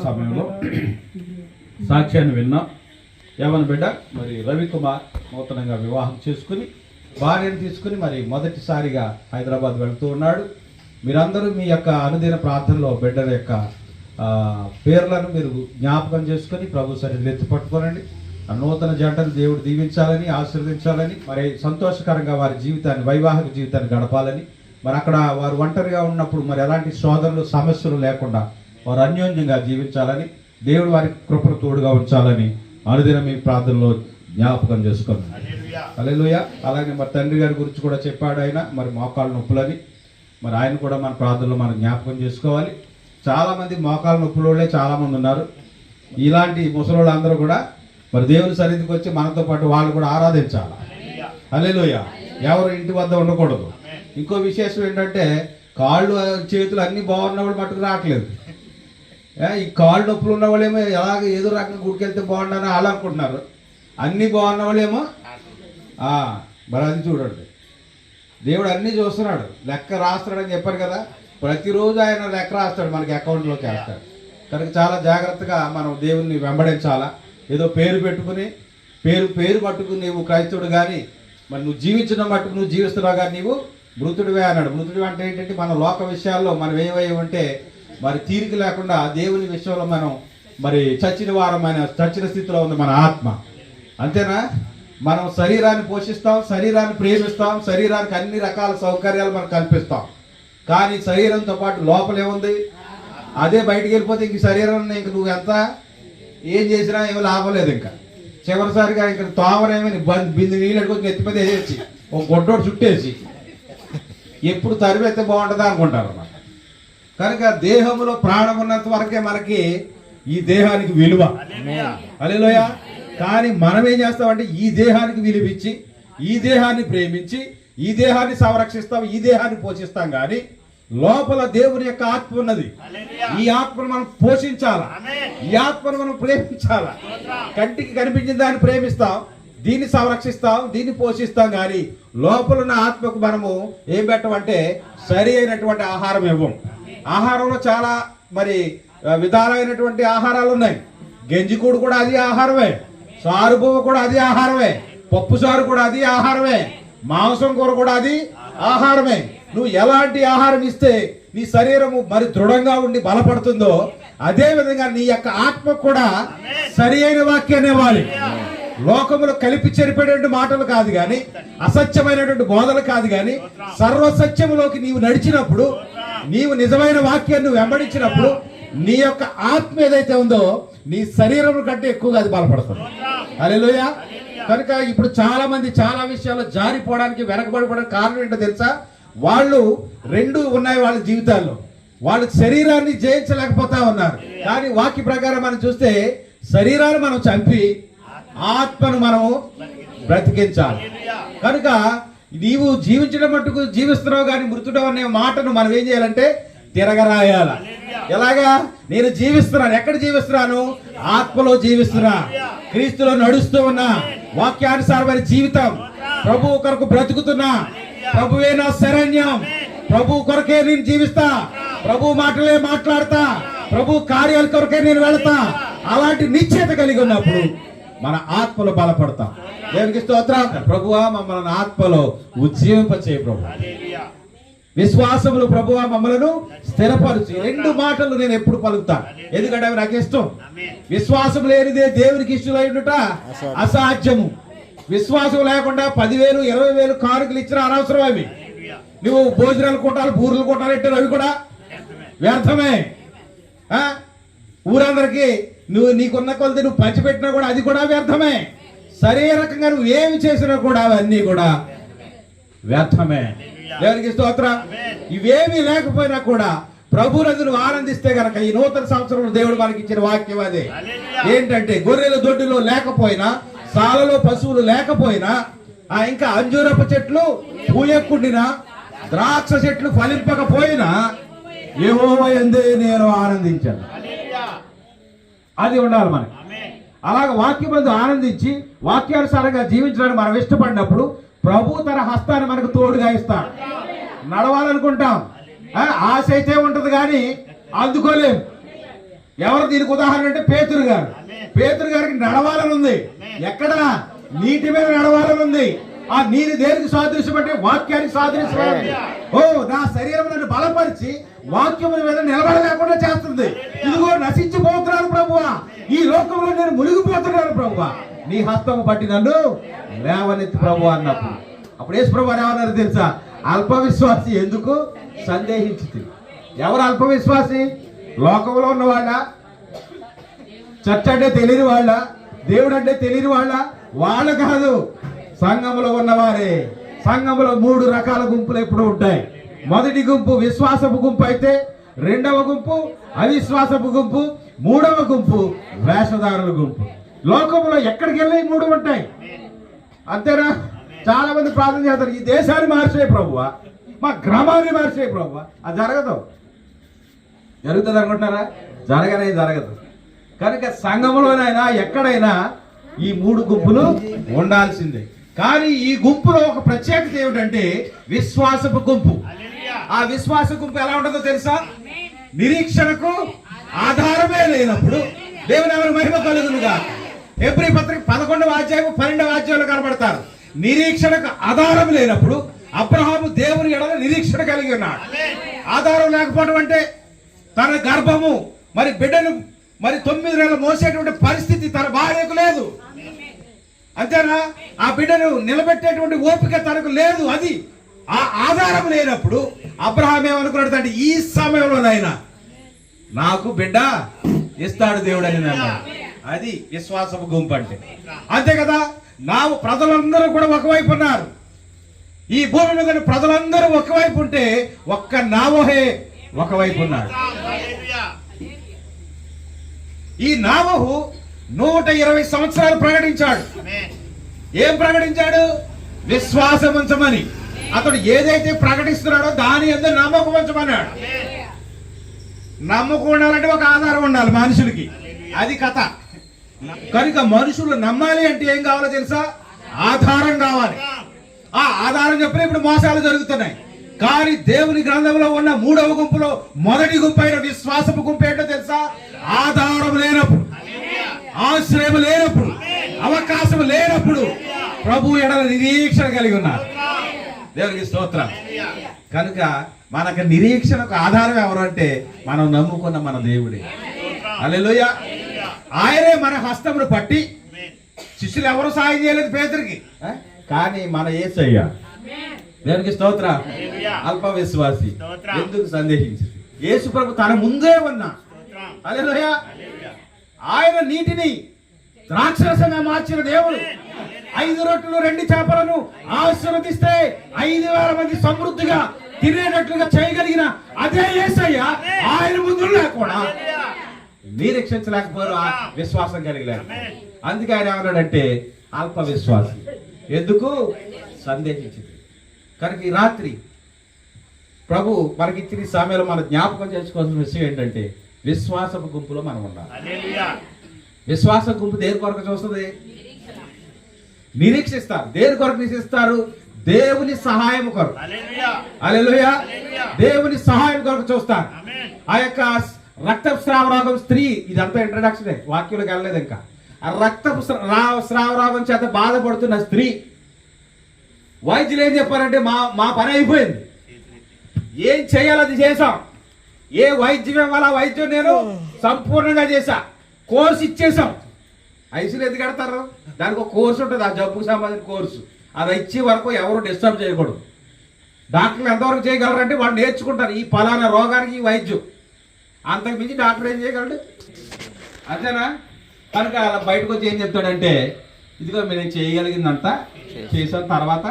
సమయంలో సాక్ష్యాన్ని విన్నాం. యవన బిడ్డ మరి రవికుమార్ నూతనంగా వివాహం చేసుకుని భార్యను తీసుకుని మరి మొదటిసారిగా హైదరాబాద్ వెళ్తూ ఉన్నాడు. మీరందరూ మీ యొక్క అనుదిన ప్రార్థనలో బిడ్డల యొక్క పేర్లను మీరు జ్ఞాపకం చేసుకొని ప్రభు సన్నిధిలో ఎత్తి పట్టుకోనండి. ఆ నూతన జంటను దేవుడు దీవించాలని, ఆశీర్వదించాలని, మరి సంతోషకరంగా వారి జీవితాన్ని, వైవాహిక జీవితాన్ని గడపాలని, మరి అక్కడ వారు ఒంటరిగా ఉన్నప్పుడు మరి ఎలాంటి శోధనలు, సమస్యలు లేకుండా వారు అన్యోన్యంగా జీవించాలని, దేవుడు వారికి కృపను తోడుగా ఉంచాలని అనుదిన మీ ప్రార్థనలో జ్ఞాపకం చేసుకోండి. హల్లెలూయా. అలాగే మరి తండ్రి గారి గురించి కూడా చెప్పాడు ఆయన, మరి మోకాళ్ళ నొప్పులని, మరి ఆయన కూడా మన ప్రార్థనలో మనం జ్ఞాపకం చేసుకోవాలి. చాలామంది మోకాళ్ళ నొప్పులోళ్ళే చాలామంది ఉన్నారు. ఇలాంటి ముసలోళ్ళు అందరూ కూడా మరి దేవుని సన్నిధికి వచ్చి మనతో పాటు వాళ్ళు కూడా ఆరాధించాలి. హల్లెలూయా. ఎవరు ఇంటి వద్ద ఉండకూడదు. ఇంకో విశేషం ఏంటంటే కాళ్ళు చేతులు అన్నీ బాగున్న వాళ్ళు మట్టుకు రావట్లేదు. ఈ కాళ్ళు నొప్పులు ఉన్న వాళ్ళేమో ఎలాగ ఏదో రకంగా గుడికెళ్తే బాగుండని అలా అనుకుంటున్నారు. అన్నీ బాగున్న వాళ్ళేమో మరి అది చూడండి, దేవుడు అన్నీ చూస్తున్నాడు, లెక్క రాస్తున్నాడని చెప్పారు కదా. ప్రతిరోజు ఆయన లెక్క రాస్తాడు, మనకి అకౌంట్లోకి వేస్తాడు. కనుక చాలా జాగ్రత్తగా మనం దేవుణ్ణి వెంబడించాలా. ఏదో పేరు పెట్టుకుని పేరు పట్టుకుని నీవు క్రైస్తవుడు కానీ మరి నువ్వు జీవించిన మట్టుకు నువ్వు జీవిస్తున్నావు కానీ నీవు మృతుడివే అన్నాడు. మృతుడివి అంటే ఏంటంటే మన లోక విషయాల్లో మనం ఏమయ్యామంటే మరి తీరిక లేకుండా దేవుని విషయంలో మనం మరి చచ్చిన స్థితిలో ఉంది మన ఆత్మ. అంతేనా? మనం శరీరాన్ని పోషిస్తాం, శరీరాన్ని ప్రేమిస్తాం, శరీరానికి అన్ని రకాల సౌకర్యాలు మనం కల్పిస్తాం. కానీ శరీరంతో పాటు లోపలేముంది? అదే బయటికి వెళ్ళిపోతే ఇంక శరీరాన్ని ఇంక నువ్వు ఎంత ఏం చేసినా ఏమీ లాభం లేదు. ఇంకా చివరిసారిగా ఇంక తోమరేమని బింది నీళ్ళు అడుగుతుంది ఎత్తిపోతే వేసేసి ఒక గొడ్డోడు చుట్టేసి ఎప్పుడు తరిమెత్తే బాగుంటుందా అనుకుంటారు అన్నమాట. కనుక దేహంలో ప్రాణం ఉన్నంత వరకే మనకి ఈ దేహానికి విలువ. హల్లెలూయా. కానీ మనం ఏం చేస్తామంటే ఈ దేహానికి విలువిచ్చి, ఈ దేహాన్ని ప్రేమించి, ఈ దేహాన్ని సంరక్షిస్తాం, ఈ దేహాన్ని పోషిస్తాం. కానీ లోపల దేవుని యొక్క ఆత్మ ఉన్నది. ఈ ఆత్మను మనం పోషించాలా, ఈ ఆత్మను మనం ప్రేమించాలా. కంటికి కనిపించిన దాన్ని ప్రేమిస్తాం, దీన్ని సంరక్షిస్తాం, దీన్ని పోషిస్తాం. కానీ లోపల ఉన్న ఆత్మకు మనము ఏం పెట్టమంటే సరి అయినటువంటి ఆహారం ఇవ్వం. ఆహారంలో చాలా మరి విధాలైనటువంటి ఆహారాలు ఉన్నాయి. గంజికూడు కూడా అది ఆహారమే, సారు పువ్వు కూడా అది ఆహారమే, పప్పు సారు కూడా అది ఆహారమే, మాంసం కూర కూడా అది ఆహారమే. నువ్వు ఎలాంటి ఆహారం ఇస్తే నీ శరీరము మరి దృఢంగా ఉండి బలపడుతుందో అదే విధంగా నీ యొక్క ఆత్మ కూడా సరి అయిన వాక్యాన్ని ఇవ్వాలి. లోకములో కలిపి చెరిపేటువంటి మాటలు కాదు కానీ, అసత్యమైనటువంటి బోధలు కాదు కానీ, సర్వసత్యములోకి నీవు నడిచినప్పుడు, నీవు నిజమైన వాక్యాన్ని వెంబడించినప్పుడు నీ యొక్క ఆత్మ ఏదైతే ఉందో నీ శరీరం కంటే ఎక్కువగా అది బలపడుతుంది. హల్లెలూయా. కనుక ఇప్పుడు చాలా మంది చాలా విషయాల్లో జారిపోవడానికి, వెనకబడిపోవడానికి కారణం ఏంటో తెలుసా? వాళ్ళు రెండు ఉన్నాయి వాళ్ళ జీవితాల్లో. వాళ్ళు శరీరాన్ని జయించలేకపోతా ఉన్నారు. కానీ వాక్య ప్రకారం మనం చూస్తే శరీరాన్ని మనం చంపి ఆత్మను మనము బ్రతికించాలి. కనుక నీవు జీవించడం మట్టుకు జీవిస్తున్నావు కానీ మృతుడు అనే మాటను మనం ఏం చేయాలంటే తిరగరాయాల. ఎలాగా? నేను జీవిస్తున్నాను. ఎక్కడ జీవిస్తున్నాను? ఆత్మలో జీవిస్తున్నా, క్రీస్తులో నడుస్తూ ఉన్నా, వాక్యానుసారమైన జీవితం, ప్రభువు కొరకు బ్రతుకుతున్నా, ప్రభువే నా శరణ్యం, ప్రభు కొరకే నేను జీవిస్తా, ప్రభు మాటలే మాట్లాడతా, ప్రభు కార్యాల కొరకే నేను వెళతా. అలాంటి నిశ్చయత కలిగి ఉన్నప్పుడు మన ఆత్మలో బలపడతాం. దేవునికి స్తోత్రం. ప్రభువా మమ్మల్ని ఆత్మలో ఉజ్జీవింపచేయ ప్రభు. విశ్వాసములు ప్రభువా మమ్మలను స్థిరపరుచు. రెండు మాటలు నేను ఎప్పుడు పలుకుతాను, ఎందుకంటే అవి నాకు ఇష్టం. విశ్వాసం లేనిదే దేవునికి ఇష్టమైనట అసాధ్యము. విశ్వాసం లేకుండా 10,000 20,000 కానుకలు ఇచ్చినా అనవసరం. అవి నువ్వు భోజనాలు కొట్టాలి, బూరెలు కొట్టాలి అంటే అవి కూడా వ్యర్థమే. ఊరందరికీ నువ్వు నీకున్న కొలది నువ్వు పంచిపెట్టినా కూడా అది కూడా వ్యర్థమే. శరీరకంగా నువ్వు ఏమి చేసినా కూడా అవన్నీ కూడా వ్యర్థమే. దేవునికి స్తోత్రం. ఇవేమీ లేకపోయినా కూడా ప్రభువునందు నువ్వు ఆనందిస్తే గనక ఈ నూతన సంవత్సరంలో దేవుడు మనకి ఇచ్చిన వాక్యం అదే. ఏంటంటే గొర్రెల దొడ్డులో లేకపోయినా, సాలలో పశువులు లేకపోయినా, ఇంకా అంజూరపు చెట్లు పూయకుండినా, ద్రాక్ష చెట్లు ఫలింపకపోయినా యెహోవా యందే నేను ఆనందించాను. అది ఉండాలి మనకి. అలాగే వాక్యమందు ఆనందించి వాక్యానుసారంగా జీవించడానికి మనం ఇష్టపడినప్పుడు ప్రభు తన హస్తాన్ని మనకు తోడుగా ఇస్తాడు. నడవాలనుకుంటాం, ఆశ అయితే ఉంటది కానీ అందుకోలేం. ఎవరు దీనికి ఉదాహరణ అంటే పేతురు గారు. పేతురు గారికి నడవాలని ఉంది. ఎక్కడ? నీటి మీద నడవాలని ఉంది. ఆ నీరు దేనికి సాదృశ్యం అంటే వాక్యానికి సాదృశ్యం. ఓ, నా శరీరం నన్ను బలపరిచి వాక్యముల మీద నిలబడలేకుండా చేస్తుంది. ఇదిగో నశించిపోతున్నాను ప్రభువా, ఈ లోకంలో నేను మునిగిపోతున్నాను ప్రభువా, నీ హస్తము పట్టి నన్ను లేవనెత్తి ప్రభువా అన్నప్పుడు అప్పుడు యేసు ప్రభువు ఏమన్నారు తెలుసా? అల్ప విశ్వాసి ఎందుకు సందేహించి. ఎవరు అల్ప విశ్వాసి? లోకంలో ఉన్న వాళ్ళ, చర్చ్ అంటే తెలియని వాళ్ళ, దేవుడు అంటే తెలియని వాళ్ళ కాదు, సంఘంలో ఉన్నవారే. సంఘంలో 3 రకాల గుంపులు ఎప్పుడు ఉంటాయి. మొదటి గుంపు విశ్వాసపు గుంపు అయితే, రెండవ గుంపు అవిశ్వాసపు గుంపు, మూడవ గుంపు వేషధారుల గుంపు. లోకంలో ఎక్కడికి వెళ్ళి 3 ఉంటాయి. అంతేనా? చాలా మంది ప్రార్థన చేస్తారు, ఈ దేశాన్ని మార్చే ప్రభువా, మా గ్రామాన్ని మార్చే ప్రభువా. అది జరగదు. జరుగుతుంది అనుకుంటున్నారా? జరగదు. కనుక సంఘంలోనైనా ఎక్కడైనా ఈ 3 గుంపులు ఉండాల్సిందే. కానీ ఈ గుంపులో ఒక ప్రత్యేకత ఏమిటంటే విశ్వాసపు గుంపు. ఆ విశ్వాస గుంపు ఎలా ఉంటుందో తెలుసా? నిరీక్షణకు ఆధారమే లేనప్పుడు దేవుని ఎవరి మహిమ కలుగునుగా. హెబ్రీ పత్రిక 11వ అధ్యాయం 12వ అధ్యాయంలో కనబడతారు. నిరీక్షణకు ఆధారం లేనప్పుడు అబ్రహాము దేవుని ఎడల నిరీక్షణ కలిగి ఉన్నాడు. ఆధారం లేకపోవడం అంటే తన గర్భము మరి బిడ్డను మరి 9 నెలలు మోసేటువంటి పరిస్థితి తన భార్యకు లేదు. అంతేనా? ఆ బిడ్డను నిలబెట్టేటువంటి ఓపిక తనకు లేదు. అది ఆ ఆధారం లేనప్పుడు అబ్రహాం ఏమనుకున్నాడు అంటే ఈ సమయంలోనైనా నాకు బిడ్డ ఇస్తాడు దేవుడు అని అన్నాడు. అది విశ్వాసపు గుంపు అంటే. అంతే కదా? నా ప్రజలందరూ కూడా ఒకవైపు ఉన్నారు. ఈ భూమి మీద ప్రజలందరూ ఒకవైపు ఉంటే ఒక్క నావోహే ఒకవైపు ఉన్నాడు. ఈ నావోహు 120 సంవత్సరాలు ప్రకటించాడు. ఏం ప్రకటించాడు? విశ్వాసం ఉంచమని. అతడు ఏదైతే ప్రకటిస్తున్నాడో దాని యందు నమ్మకం ఉంచమన్నాడు. నమ్మకం ఉండాలంటే ఒక ఆధారం ఉండాలి మనుషులకి. అది కథ. కనుక మనుషులు నమ్మాలి అంటే ఏం కావాలో తెలుసా? ఆధారం కావాలి. ఆ ఆధారం చెప్పిన ఇప్పుడు మోసాలు జరుగుతున్నాయి. కానీ దేవుని గ్రంథంలో ఉన్న 3వ గుంపులో మొదటి గుంపు అయిన విశ్వాసపు గుంపు ఏంటో తెలుసా? ఆధారం లేనప్పుడు, ఆశ్రయం లేనప్పుడు, అవకాశం లేనప్పుడు ప్రభు ఎడల నిరీక్షణ కలిగి ఉన్నారు. దేవునికి స్తోత్రం. కనుక మనకు నిరీక్షణకు ఆధారం ఎవరు అంటే మనం నమ్ముకున్న మన దేవుడే. హల్లెలూయా. ఆయనే మన హస్తమును పట్టి, శిష్యులు ఎవరు సాయం చేయలేదు పేతురికి, కానీ మన యేసయ్య. దేవునికి స్తోత్రం. అల్ప విశ్వాసి ఎందుకు సందేహించింది? యేసు ప్రభు తన ముందే ఉన్నా. హల్లెలూయా. ఆయన నీటిని ద్రాక్షరసంగా మార్చిన దేవుడు. 5 రొట్టెలు 2 చేపలను ఆశీర్వదిస్తే 5,000 మంది సమృద్ధిగా తినేటట్లుగా చేయగలిగిన అదే యేసయ్య ఆయన ముందు కూడా నిరీక్షించలేకపోయారు, విశ్వాసం కలిగలేదు. అందుకే ఆయన ఏమన్నాడంటే అల్ప విశ్వాసి ఎందుకు సందేహించింది. కనుక ఈ రాత్రి ప్రభు మనకి ఇచ్చిన సమయంలో మన జ్ఞాపకం చేసుకోవాల్సిన విషయం ఏంటంటే విశ్వాసపు గుంపులో మనం ఉండాలి. విశ్వాస గుంపు దేని కొరకు చూస్తుంది? నిరీక్షిస్తారు. దేని కొరకు నిరీక్షిస్తారు? దేవుని సహాయం కొరకు. హల్లెలూయా. దేవుని సహాయం కొరకు చూస్తారు. ఆ యొక్క రక్తస్రావ స్త్రీ, ఇదంతా ఇంట్రడక్షన్, వాక్యంలోకి వెళ్ళలేదు ఇంకా. ఆ రక్తస్రావ చేత బాధపడుతున్న స్త్రీ వైద్యులు ఏం చెప్పారంటే మా పని అయిపోయింది, ఏం చేయాలో అది చేసాం, ఏ వైద్యం ఇవ్వాలా వైద్యం నేను సంపూర్ణంగా చేశా, కోర్సు ఇచ్చేసాం. ఐసీలు ఎందుకు కడతారు? దానికి ఒక కోర్సు ఉంటుంది, ఆ జబ్బుకు సంబంధించిన కోర్సు. అది ఇచ్చే వరకు ఎవరు డిస్టర్బ్ చేయకూడదు. డాక్టర్లు ఎంతవరకు చేయగలరంటే వాళ్ళు నేర్చుకుంటారు ఈ ఫలానా రోగానికి ఈ వైద్యం. అంతకు మించి డాక్టర్ ఏం చేయగలడు? అంతేనా? కనుక అలా బయటకు వచ్చి ఏం చెప్తాడంటే ఇదిగో మీరు చేయగలిగిందంతా చేసిన తర్వాత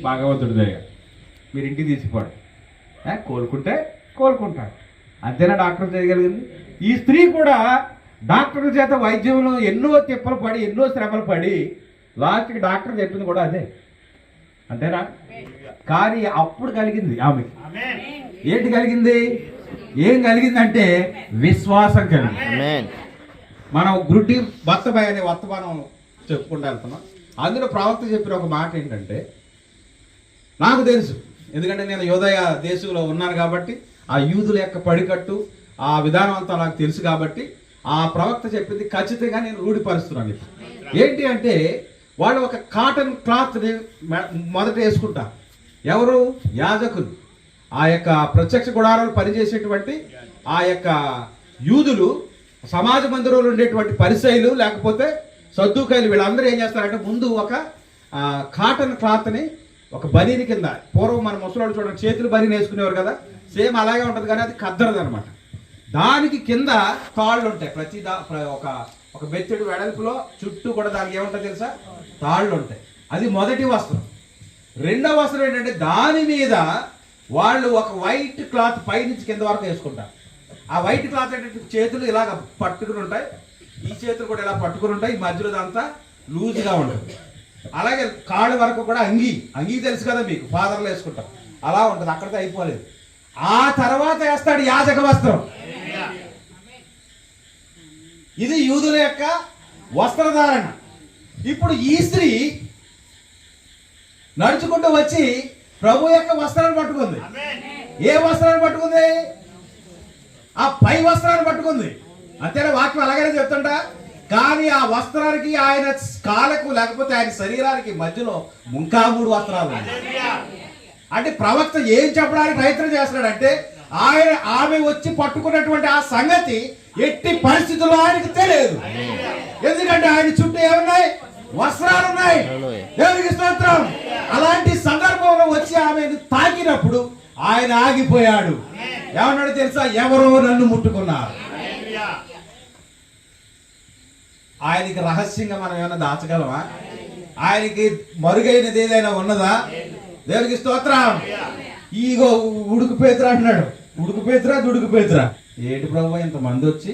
భగవంతుడి దగ్గర మీరు ఇంటికి తీసిపోడు, కోలుకుంటే కోలుకుంటాడు. అంతేనా డాక్టర్ చేయగలిగింది? ఈ స్త్రీ కూడా డాక్టర్ల చేత వైద్యంలో ఎన్నో తిప్పలు పడి ఎన్నో శ్రమలు పడి లాస్ట్కి డాక్టర్ చెప్పింది కూడా అదే. అంతేనా? కానీ అప్పుడు కలిగింది ఆమెకి. ఏంటి కలిగింది? ఏం కలిగిందంటే విశ్వాసం కలిగింది. మనం గుడ్డి బత్తబాయ్ అనే వర్తమానం చెప్పుకుంటూ వెళ్తున్నాం. అందులో ప్రవక్త చెప్పిన ఒక మాట ఏంటంటే, నాకు తెలుసు, ఎందుకంటే నేను యోదయ దేశంలో ఉన్నాను కాబట్టి ఆ యూదుల యొక్క పడికట్టు ఆ విధానం అంతా నాకు తెలుసు కాబట్టి ఆ ప్రవక్త చెప్పింది ఖచ్చితంగా నేను రూఢిపరుస్తున్నాను ఇప్పుడు. ఏంటి అంటే వాళ్ళు ఒక కాటన్ క్లాత్ని మొదట వేసుకుంటారు. ఎవరు? యాజకులు. ఆ యొక్క ప్రత్యక్ష గుడారాలు పనిచేసేటువంటి ఆ యొక్క యూదులు, సమాజ మందిరంలో ఉండేటువంటి పరిసయ్యులు లేకపోతే సద్దూకాయలు, వీళ్ళందరూ ఏం చేస్తారంటే ముందు ఒక కాటన్ క్లాత్ని ఒక బనీని కింద, పూర్వం మన ముసలోళ్ళు చూడండి చేతులు బనీని వేసుకునేవారు కదా, సేమ్ అలాగే ఉంటుంది కానీ అది కద్దరదు అనమాట. దానికి కింద తాళ్ళు ఉంటాయి. ప్రతి ఒక బెత్తెడు వెడల్పులో చుట్టూ కూడా దానికి ఏముంటుంది తెలుసా? తాళ్ళు ఉంటాయి. అది మొదటి వస్త్రం. రెండవ వస్త్రం ఏంటంటే దాని మీద వాళ్ళు ఒక వైట్ క్లాత్ పైనుంచి కింద వరకు వేసుకుంటారు. ఆ వైట్ క్లాత్ ఏంటంటే చేతులు ఇలాగ పట్టుకుని ఉంటాయి, ఈ చేతులు కూడా ఇలా పట్టుకుని ఉంటాయి, ఈ మధ్యలో అంతా లూజ్గా ఉంటుంది. అలాగే కాళ్ళ వరకు కూడా అంగీ తెలుసు కదా మీకు, ఫాదర్లు వేసుకుంటారు, అలా ఉంటుంది. అక్కడితో అయిపోలేదు. ఆ తర్వాత వేస్తాడు యాజక వస్త్రం. ఇది యూదుల యొక్క వస్త్రధారణ. ఇప్పుడు ఈ స్త్రీ నడుచుకుంటూ వచ్చి ప్రభు యొక్క వస్త్రాన్ని పట్టుకుంది. ఏ వస్త్రాన్ని పట్టుకుంది? ఆ పై వస్త్రాన్ని పట్టుకుంది. అంతేనా? వాక్యం అలాగనే చెప్తుంటా. కానీ ఆ వస్త్రానికి, ఆయన కాళ్ళకు లేకపోతే ఆయన శరీరానికి మధ్యలో ఇంకా 3 వస్త్రాలు ఉన్నాయి. అంటే ప్రవక్త ఏం చెప్పడానికి ప్రయత్నం చేస్తున్నాడంటే ఆమె వచ్చి పట్టుకున్నటువంటి ఆ సంగతి ఎట్టి పరిస్థితుల్లో ఆయనకు తెలియదు. ఎందుకంటే ఆయన చుట్టూ ఏమున్నాయి? వస్త్రాలు ఉన్నాయి. దేవునికి స్తోత్రం. అలాంటి సందర్భంలో వచ్చి ఆమెను తాకినప్పుడు ఆయన ఆగిపోయాడు. ఏమన్నాడు తెలుసా? ఎవరో నన్ను ముట్టుకున్నారు. ఆయనకి రహస్యంగా మనం ఏమైనా దాచగలమా? ఆయనకి మరుగైనది ఏదైనా ఉన్నదా? దేవునికి స్తోత్రం. ఈగో ఉడుకు పేతురా అంటున్నాడు. ఉడుకు పేతురా, దుడుకు పేతురా. ఏంటి ప్రభు ఇంతమంది వచ్చి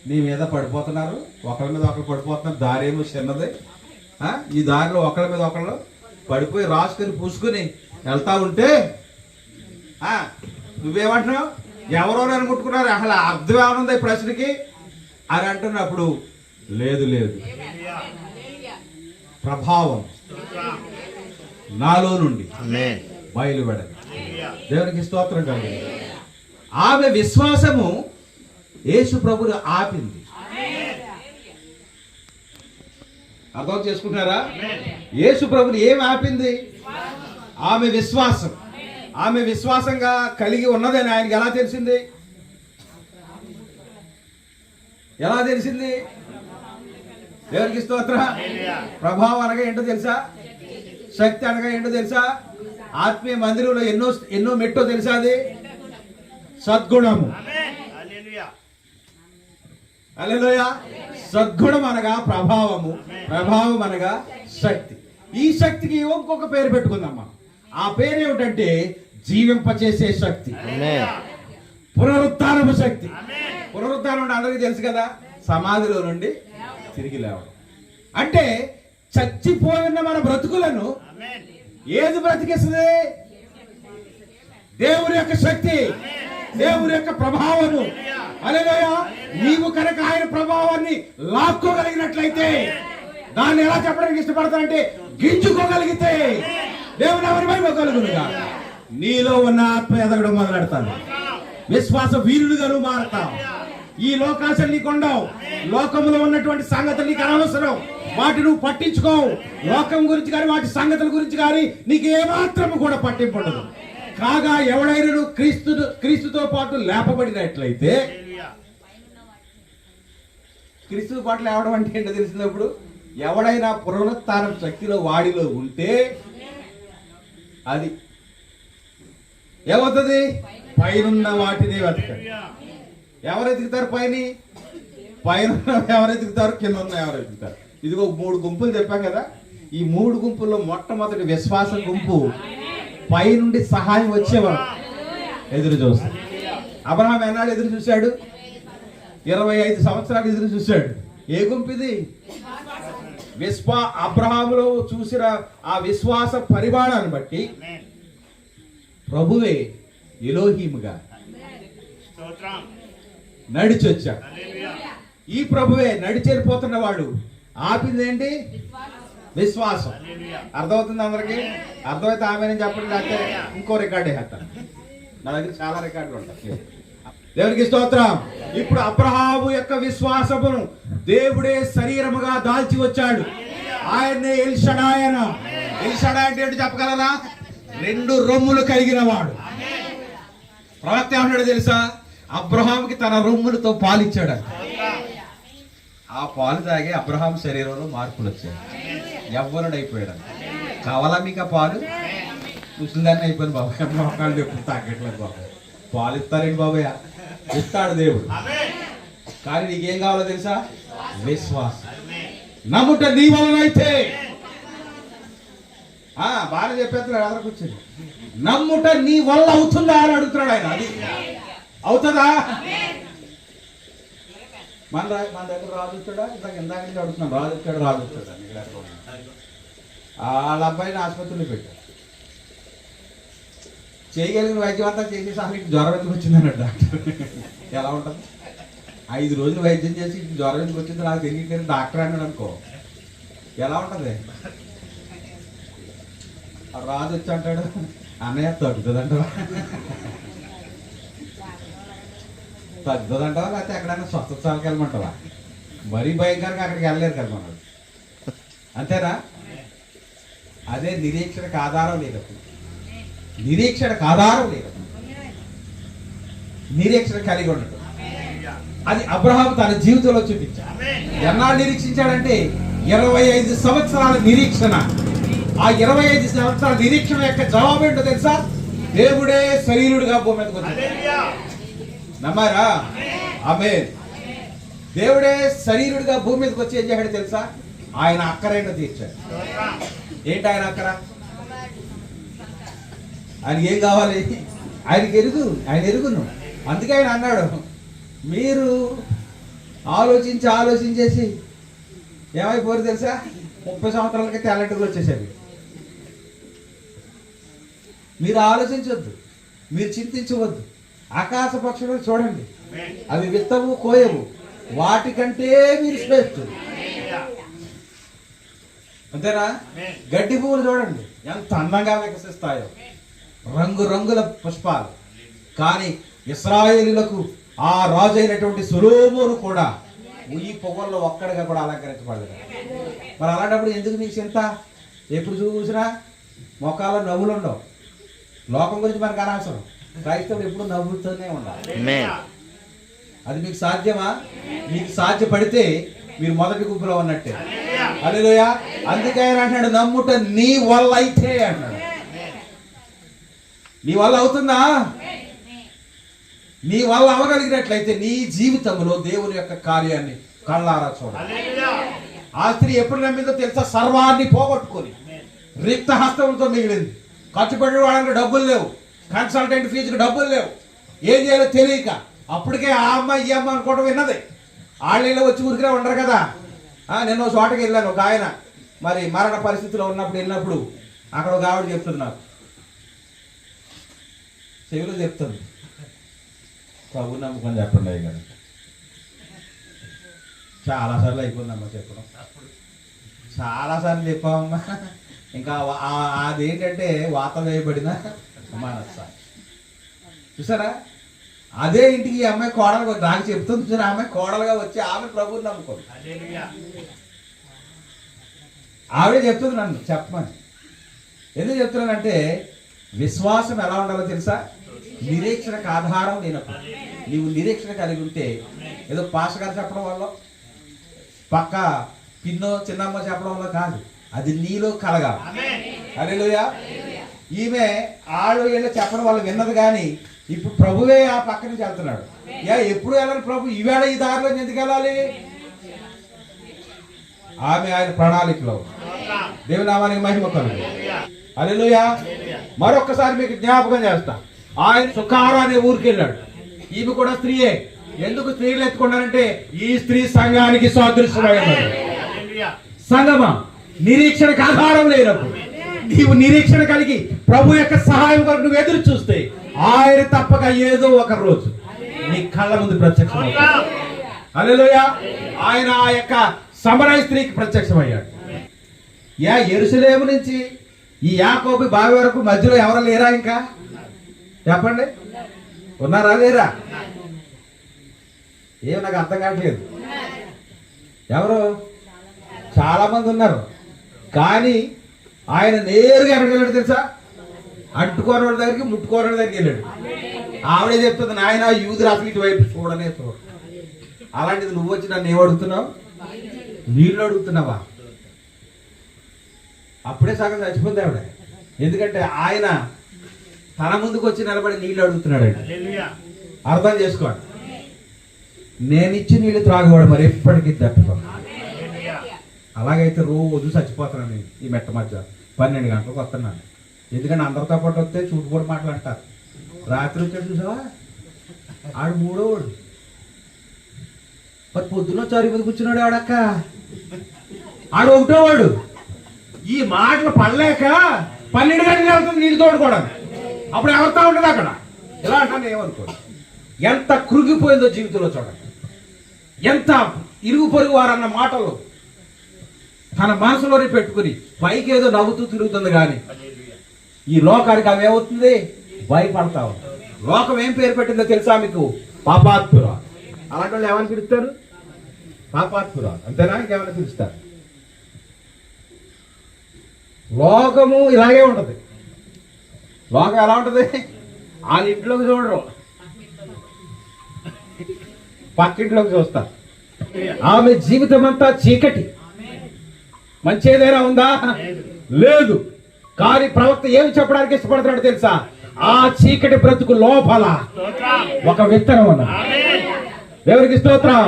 నీ మీద పడిపోతున్నారు, ఒకరి మీద ఒకరు పడిపోతున్నారు, దారి ఏమో చిన్నది, ఈ దారిలో ఒకరి మీద ఒకళ్ళు పడిపోయి రాసుకొని పూసుకొని వెళ్తా ఉంటే నువ్వేమంటున్నావు? ఎవరో నన్ను ముట్టుకున్నారు, అసలు అర్థం ఏమనుంది ఈ ప్రశ్నకి అని అంటున్నప్పుడు లేదు ప్రభావం నాలో నుండి బయలుపడదు. దేవునికి స్తోత్రం కాదు. ఆమె విశ్వాసము యేసు ప్రభుని ఆపింది. అర్థం చేసుకుంటున్నారా? యేసు ప్రభుని ఏమి ఆపింది? ఆమె విశ్వాసం. ఆమె విశ్వాసంగా కలిగి ఉన్నదని ఆయనకి ఎలా తెలిసింది? ఎలా తెలిసింది? దేవునికి స్తోత్రం. ప్రభావం అనగా ఏంటో తెలుసా? శక్తి అనగా ఏంటో తెలుసా? ఆత్మీయ మందిరంలో ఎన్నో మెట్టో తెలుసా? అది సద్గుణము. హల్లెలూయా. సద్గుణం అనగా ప్రభావము, ప్రభావం అనగా శక్తి. ఈ శక్తికి ఇంకొక పేరు పెట్టుకుందాం మనం. ఆ పేరు ఏమిటంటే జీవింపచేసే శక్తి, పునరుత్థానపు శక్తి. పునరుత్థానం అంటే అందరికీ తెలుసు కదా, సమాధిలో నుండి తిరిగి లేవడం. అంటే చచ్చిపోయిన మన బ్రతుకులను ఏది బ్రతికిస్తుంది? దేవుని యొక్క శక్తి, దేవుని యొక్క ప్రభావము. హల్లెలూయా. నీవు కనుక ఆయన ప్రభావాన్ని లాక్కోగలిగినట్లయితే, దాన్ని ఎలా చెప్పడానికి ఇష్టపడతానంటే గింజుకోగలిగితే దేవుని ఎవరి మహిమ కలుగునుగా. నీలో ఉన్న ఆత్మ ఎదగడం మొదలెడతాను. విశ్వాస వీరులుగాను మారతాం. ఈ లోకాశలు నీకు ఉండవు. లోకంలో ఉన్నటువంటి సంగతులు నీకు అనవసరం. వాటి నువ్వు పట్టించుకోవు. లోకం గురించి కానీ వాటి సంగతుల గురించి కానీ నీకు ఏమాత్రం కూడా పట్టింపు ఉండదు. కాగా ఎవడైనా నువ్వు క్రీస్తుతో పాటు లేపబడినట్లయితే, క్రీస్తుతో పాటు లేవడం అంటే ఏంటో తెలిసినప్పుడు, ఎవడైనా పునరుత్థానం శక్తిలో వాడిలో ఉంటే అది ఏమవుతుంది? పైనున్న వాటిని వెతకండి. ఎవరు ఎదుగుతారు? పైన ఎవరు ఎదుగుతారు? కింద ఉన్న ఎవరు ఎదుగుతారు? ఇదిగో 3 గుంపులు చెప్పాం కదా. ఈ 3 గుంపుల్లో మొట్టమొదటి విశ్వాస గుంపు పైనుండి సహాయం వచ్చేవారు ఎదురు చూస్తారు. అబ్రహాం ఎన్నాడు ఎదురు చూశాడు? 25 సంవత్సరాలు ఎదురు చూశాడు. ఏ గుంపు ఇది? అబ్రహాములో చూసిన ఆ విశ్వాస పరిమాణాన్ని బట్టి ప్రభువే ఎలోహీముగా నడిచొచ్చాడు. ఈ ప్రభువే నడిచెళ్ళిపోతున్న వాడు ఆపింది ఏంటి? విశ్వాసం. అర్థమవుతుంది అందరికి? అర్థమైతే ఆమె చెప్పండి, లేకపోతే ఇంకో రికార్డు వేస్తాను. నా దగ్గర చాలా రికార్డులు ఉంటాయి. దేవునికి స్తోత్రం. ఇప్పుడు అబ్రహాము యొక్క విశ్వాసమును దేవుడే శరీరముగా దాల్చి వచ్చాడు. ఆయన్నే ఎల్ షడాయ్ అన. ఎల్ షడాయ్ అంటే ఏంటి చెప్పగలరా? 2 రొమ్ములు కలిగిన వాడు. ప్రవక్త ఏమన్నాడు తెలుసా? అబ్రహాముకి తన రొమ్ములతో పాలిచ్చాడు. ఆ పాలు తాగి అబ్రహాం శరీరంలో మార్పులు వచ్చాయి. యవ్వనుడు అయిపోయాడు. కావాలా మీకు ఆ పాలు? ముసలిదాన్ని అయిపోయింది బాబాయ్. మొక్కలు ఎప్పుడు తాగట్లేదు బాబాయ్. పాలు ఇస్తారేంటి బాబాయ్? ఇస్తాడు దేవుడు. కానీ నీకేం కావాలో తెలుసా? విశ్వాసం. నమ్ముట నీ వలనైతే. బాగా చెప్పేస్తున్నాడు. ఎదురు కూర్చొని నమ్ముట నీ వల్ల అవుతుందా అని అడుగుతున్నాడు ఆయన. అది అవుతుందా? మన దగ్గర రాజు వచ్చాడా? ఇందాక నుంచి అడుగుతున్నాం. రాజు వచ్చాడు అని. వాళ్ళ అబ్బాయిని ఆసుపత్రిలో పెట్టాడు. చేయగలిగిన వైద్యం అంతా చేసేసారికి జ్వరం ఎందుకు వచ్చిందన్నాడు డాక్టర్. ఎలా ఉంటుంది? 5 రోజులు వైద్యం చేసి జ్వరం ఎందుకు వచ్చింది నాకు తెలియట్లేదు డాక్టర్ అన్నాడు అనుకో, ఎలా ఉంటుంది? రాజు వచ్చి అంటాడు, అన్నయ్య తగ్గుతుందంటావా? తగ్గుతుందంటావా లేకపోతే ఎక్కడైనా స్వస్థతకి వెళ్ళమంటావా? మరీ భయంకరంగా అక్కడికి వెళ్ళలేరు కదా మనడు. అంతేనా? అదే నిరీక్షణకు ఆధారం లేదప్పుడు. నిరీక్షణకు ఆధారం లేదు. నిరీక్షణ కలిగి ఉండటం అది అబ్రహాము తన జీవితంలో చూపించాడు. ఎన్నాళ్ళు నిరీక్షించాడంటే 25 సంవత్సరాల నిరీక్షణ. ఆ 25 సంవత్సరాల నిరీక్షణ యొక్క జవాబు ఏంటో తెలుసా? దేవుడే శరీరుడిగా భూమి మీదకి వచ్చాడు. నమ్మారా? ఆమేన్. దేవుడే శరీరుడిగా భూమి మీదకి వచ్చి ఏం చేశాడు తెలుసా? ఆయన అక్కరేంటో తీర్చాడు. ఏంటి ఆయన అక్కర? ఆయనకి ఏం కావాలి? ఆయన ఎరుగును. అందుకే ఆయన అన్నాడు, మీరు ఆలోచించేసి ఏమైపోరు తెలుసా? 30 సంవత్సరాలకి టాలెంట్లు వచ్చేసేవి. మీరు ఆలోచించవద్దు, మీరు చింతించవద్దు. ఆకాశ పక్షులు చూడండి, అవి విత్తవు కోయవు, వాటికంటే మీరు శ్రేష్ఠ. అంతేనా? గడ్డి పువ్వులు చూడండి ఎంత అందంగా వికసిస్తాయో, రంగురంగుల పుష్పాలు. కానీ ఇశ్రాయేలీయులకు ఆ రాజు అయినటువంటి సొలొమోను కూడా ఈ పువ్వుల్లో ఒక్కడిగా కూడా అలంకరించబడలేదు. మరి అలాంటప్పుడు ఎందుకు నీకు చింత? ఎప్పుడు చూసినా మొక్కల్లో నవ్వులు ఉండవు. లోకం గురించి మనకు అనవసరం. క్రైస్తవుడు ఎప్పుడు నవ్వుతూనే ఉండాలి. అది మీకు సాధ్యమా? మీకు సాధ్యపడితే మీరు మొదటి గుంపులో ఉన్నట్టే. హల్లెలూయా. అందుకే ఆయన అంటున్నాడు, నమ్ముట నీ వల్ల అయితే అన్నాడు. నీ వల్ల అవుతుందా? నీ వల్ల అవగలిగినట్లయితే నీ జీవితంలో దేవుని యొక్క కార్యాన్ని కళ్ళారా చూడాలి. ఆ స్త్రీ ఎప్పుడు నమ్మిందో తెలుసా? సర్వాన్ని పోగొట్టుకొని రిక్త హస్తములతో మిగిలింది. ఖర్చు పెట్టి వాళ్ళకి డబ్బులు లేవు, కన్సల్టెంట్ ఫీజుకి డబ్బులు లేవు, ఏం చేయాలో తెలియక అప్పటికే ఆ అమ్మ ఈ అమ్మ అనుకోవడం విన్నది. వాళ్ళ వచ్చి ఊరికే ఉండరు కదా. నేను ఒక చోటకి వెళ్ళాను. ఒక ఆయన మరి మరణ పరిస్థితిలో వెళ్ళినప్పుడు అక్కడ ఒక ఆవిడ చెప్తుంది, నాకు చెవిలో చెప్తుంది, ప్రభు నమ్ముకొని చెప్పండి అయ్యి గారు. చాలాసార్లు అయిపోయిందమ్మా చెప్పడం, చాలాసార్లు చెప్పామమ్మా. ఇంకా అదేంటంటే వాత వేయబడిన మనస్సాక్షి. చూసారా? అదే ఇంటికి ఈ అమ్మాయి కోడలుగా నాకు చెప్తుంది. చూసారా? ఆమె కోడలుగా వచ్చి ఆమె ప్రభువుని నమ్ముకోండి. ఆవిడే చెప్తుంది నన్ను చెప్పమని. ఎందుకు చెప్తున్నానంటే విశ్వాసం ఎలా ఉండాలో తెలుసా? నిరీక్షణకు ఆధారం లేనప్పుడు. నీవు నిరీక్షణ కలిగి ఉంటే ఏదో పాస్టర్ గారు చెప్పడం వల్ల, పక్క పిన్నో చిన్నమ్మ చెప్పడం వల్ల కాదు, అది నీలో కలగాలి. హల్లెలూయా. ఈమె ఆళ్ళు వీళ్ళు చెప్పడం వల్ల విన్నది, కానీ ఇప్పుడు ప్రభువే ఆ పక్క నుంచి వెళ్తున్నాడు. ఎప్పుడు వెళ్ళాలి ప్రభు? ఈవేళ ఈ దారిలో ఎందుకు వెళ్ళాలి? ఆమె ఆయన ప్రణాళికలో. దేవుని నామానికి మహిమ కలుగు. హల్లెలూయా. మరొక్కసారి మీకు జ్ఞాపకం చేస్తా, ఆయన సుఖారా అనే ఊరికి వెళ్ళాడు. ఈమె కూడా స్త్రీయే. ఎందుకు స్త్రీలు ఎత్తుకున్నారంటే ఈ స్త్రీ సంఘానికి సాదృశ్యమైనది. సంగమా, నిరీక్షణకు ఆధారం లేనప్పుడు నీవు నిరీక్షణ కలిగి ప్రభు యొక్క సహాయం కొరకు నువ్వు ఎదురు చూస్తే ఆయన తప్పక ఏదో ఒక రోజు నీ కళ్ళ ముందు ప్రత్యక్షమయ్యాడు. హల్లెలూయా. ఆయన ఆ యొక్క సమరయ స్త్రీకి ప్రత్యక్షమయ్యాడు. యెరూషలేము నుంచి ఈ యాకోబు బావి వరకు మధ్యలో ఎవరు లేరా? ఇంకా చెప్పండి, ఉన్నారా లేరా? ఏమో నాకు అర్థం కావట్లేదు. ఎవరు? చాలా మంది ఉన్నారు, కానీ ఆయన నేరుగా ఎక్కడికి వెళ్ళాడు తెలుసా? అంటుకోనోడి దగ్గరికి, ముట్టుకోనోడి దగ్గరికి వెళ్ళాడు. ఆవిడే చెప్తుంది, నాయన యూదులు అసలు ఇటువైపు చూడనే చూడ. అలాంటిది నువ్వు వచ్చి నన్ను ఏమడుగుతున్నావు? నీళ్ళు అడుగుతున్నావా? అప్పుడే సగం చచ్చిపోద్ది ఆవిడ. ఎందుకంటే ఆయన తన ముందుకు వచ్చి నిలబడి నీళ్ళు అడుగుతున్నాడు. అర్థం చేసుకోండి. నేను ఇచ్చి నీళ్ళు త్రాగవాడు మరి ఎప్పటికీ తట్టుకో. అలాగైతే రోజు చచ్చిపోతున్నాను నేను ఈ మెట్ట మధ్య 12 గంటలకు వస్తున్నాను. ఎందుకంటే అందరితో పాటు వస్తే చూటుపోటు మాట్లాడతారు. రాత్రి వచ్చాడు చూసావా, ఆడు 3వ వాడు. మరి పొద్దున్న 4 కూర్చున్నాడు ఆడక్క, ఆడు 1వ వాడు. ఈ మాటలు పడలేక 12 గంటలకు వెళ్తుంది నీళ్ళు తోడుకోవడానికి. అప్పుడు ఎవరితో ఉంటుంది అక్కడ? ఇలా అంటాను ఏమనుకోండి. ఎంత కృగిపోయిందో జీవితంలో చూడండి. ఎంత ఇరుగు పొరుగు వారన్న మాటలు తన మనసులోనే పెట్టుకుని పైకి ఏదో నవ్వుతూ తిరుగుతుంది, కానీ ఈ లోకానికి అవి ఏమవుతుంది? భయపడతా ఉంది. లోకం ఏం పేరు పెట్టిందో తెలుసా మీకు? పాపాత్పురా. అలాంటి వాళ్ళు ఏమని పిలుస్తారు? పాపాత్పురా. అంతేనా? ఇంకేమైనా పిలుస్తారు? లోకము ఇలాగే ఉంటది. లోకం ఎలా ఉంటది? వాళ్ళ ఇంట్లోకి చూడరు, పక్కింట్లోకి చూస్తారు. ఆమె జీవితం అంతా చీకటి. మంచి ఏదైనా ఉందా? లేదు. కానీ ప్రవక్త ఏమి చెప్పడానికి ఇష్టపడుతున్నాడు తెలుసా? ఆ చీకటి బ్రతుకు లోపల ఒక విత్తనం ఉన్న. ఎవరికి స్తోత్రం.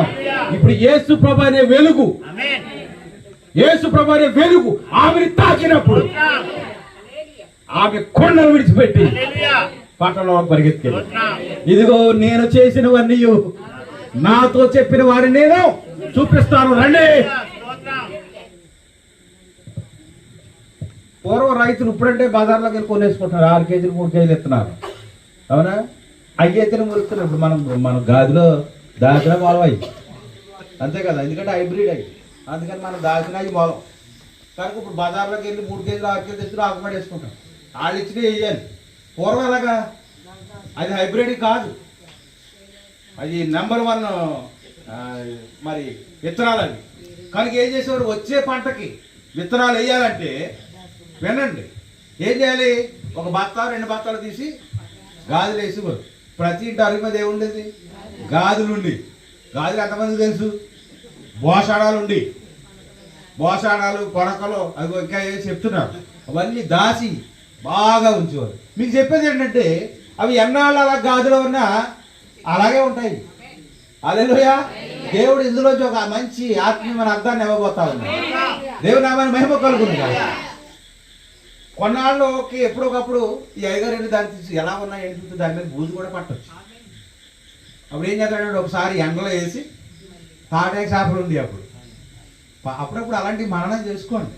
ఇప్పుడు యేసు ప్రభు అనే వెలుగు, యేసు ప్రభు అనే వెలుగు ఆమెను తాకినప్పుడు ఆమె కొండను విడిచిపెట్టి పట్టణంలో పరిగెత్తింది. ఇదిగో నేను చేసినవన్నీ నాతో చెప్పిన వారిని నేను చూపిస్తాను, రండి. పూర్వం రైతులు ఇప్పుడంటే బజార్లోకి వెళ్ళి కొనేసుకుంటున్నారు. 6 కేజీలు 3 కేజీలు ఇస్తున్నారు. అవునా? అయ్యైతేనే మురుస్తున్నారు. ఇప్పుడు మనం గాదిలో దాచిన మొలం అయ్యి, అంతే కదా. ఎందుకంటే హైబ్రిడ్ అయ్యి, అందుకని మనం దాచిన అయ్యి మొలం. కనుక ఇప్పుడు బజార్లోకి వెళ్ళి 3 కేజీలు 6 కేజీలు తెచ్చి ఆకుపడి వేసుకుంటాం. వాళ్ళు ఇచ్చినా వేయాలి. పూర్వం అలాగా అది హైబ్రిడ్ కాదు, అది నెంబర్ 1 మరి విత్తనాలు అవి. కనుక ఏం చేసేవారు? వచ్చే పంటకి విత్తనాలు వేయాలంటే వినండి, ఏం చేయాలి? ఒక బత్తా 2 బత్తాలు తీసి గాజులు వేసేవారు. ప్రతి ఇంటి అరుగు మీద ఏముండేది? గాజులుండి. గాజులు ఎంతమందికి తెలుసు? బోసాడాలు, కొనకలు, అవి ఇంకా ఏం చెప్తున్నారు, అవన్నీ దాచి బాగా ఉంచేవారు. మీకు చెప్పేది ఏంటంటే అవి ఎన్నాళ్ళు అలా గాజులో ఉన్నా అలాగే ఉంటాయి. హల్లెలూయా. దేవుడు ఇందులోంచి ఒక మంచి ఆత్మీయమైన అర్థాన్ని ఇవ్వబోతా ఉన్నాడు. దేవుని నామానికి మహిమ కలుగును. కొన్నాళ్ళకి ఎప్పుడొకప్పుడు ఈ అయ్యగారు దాన్ని తీసి ఎలా ఉన్నా ఏంటి దాని మీద బూజు కూడా పట్టవచ్చు. అప్పుడు ఏం చేస్తాడంటే ఒకసారి ఎండలో వేసి తాటాకు చేపలు ఉంది. అప్పుడప్పుడు అలాంటివి మననం చేసుకోండి.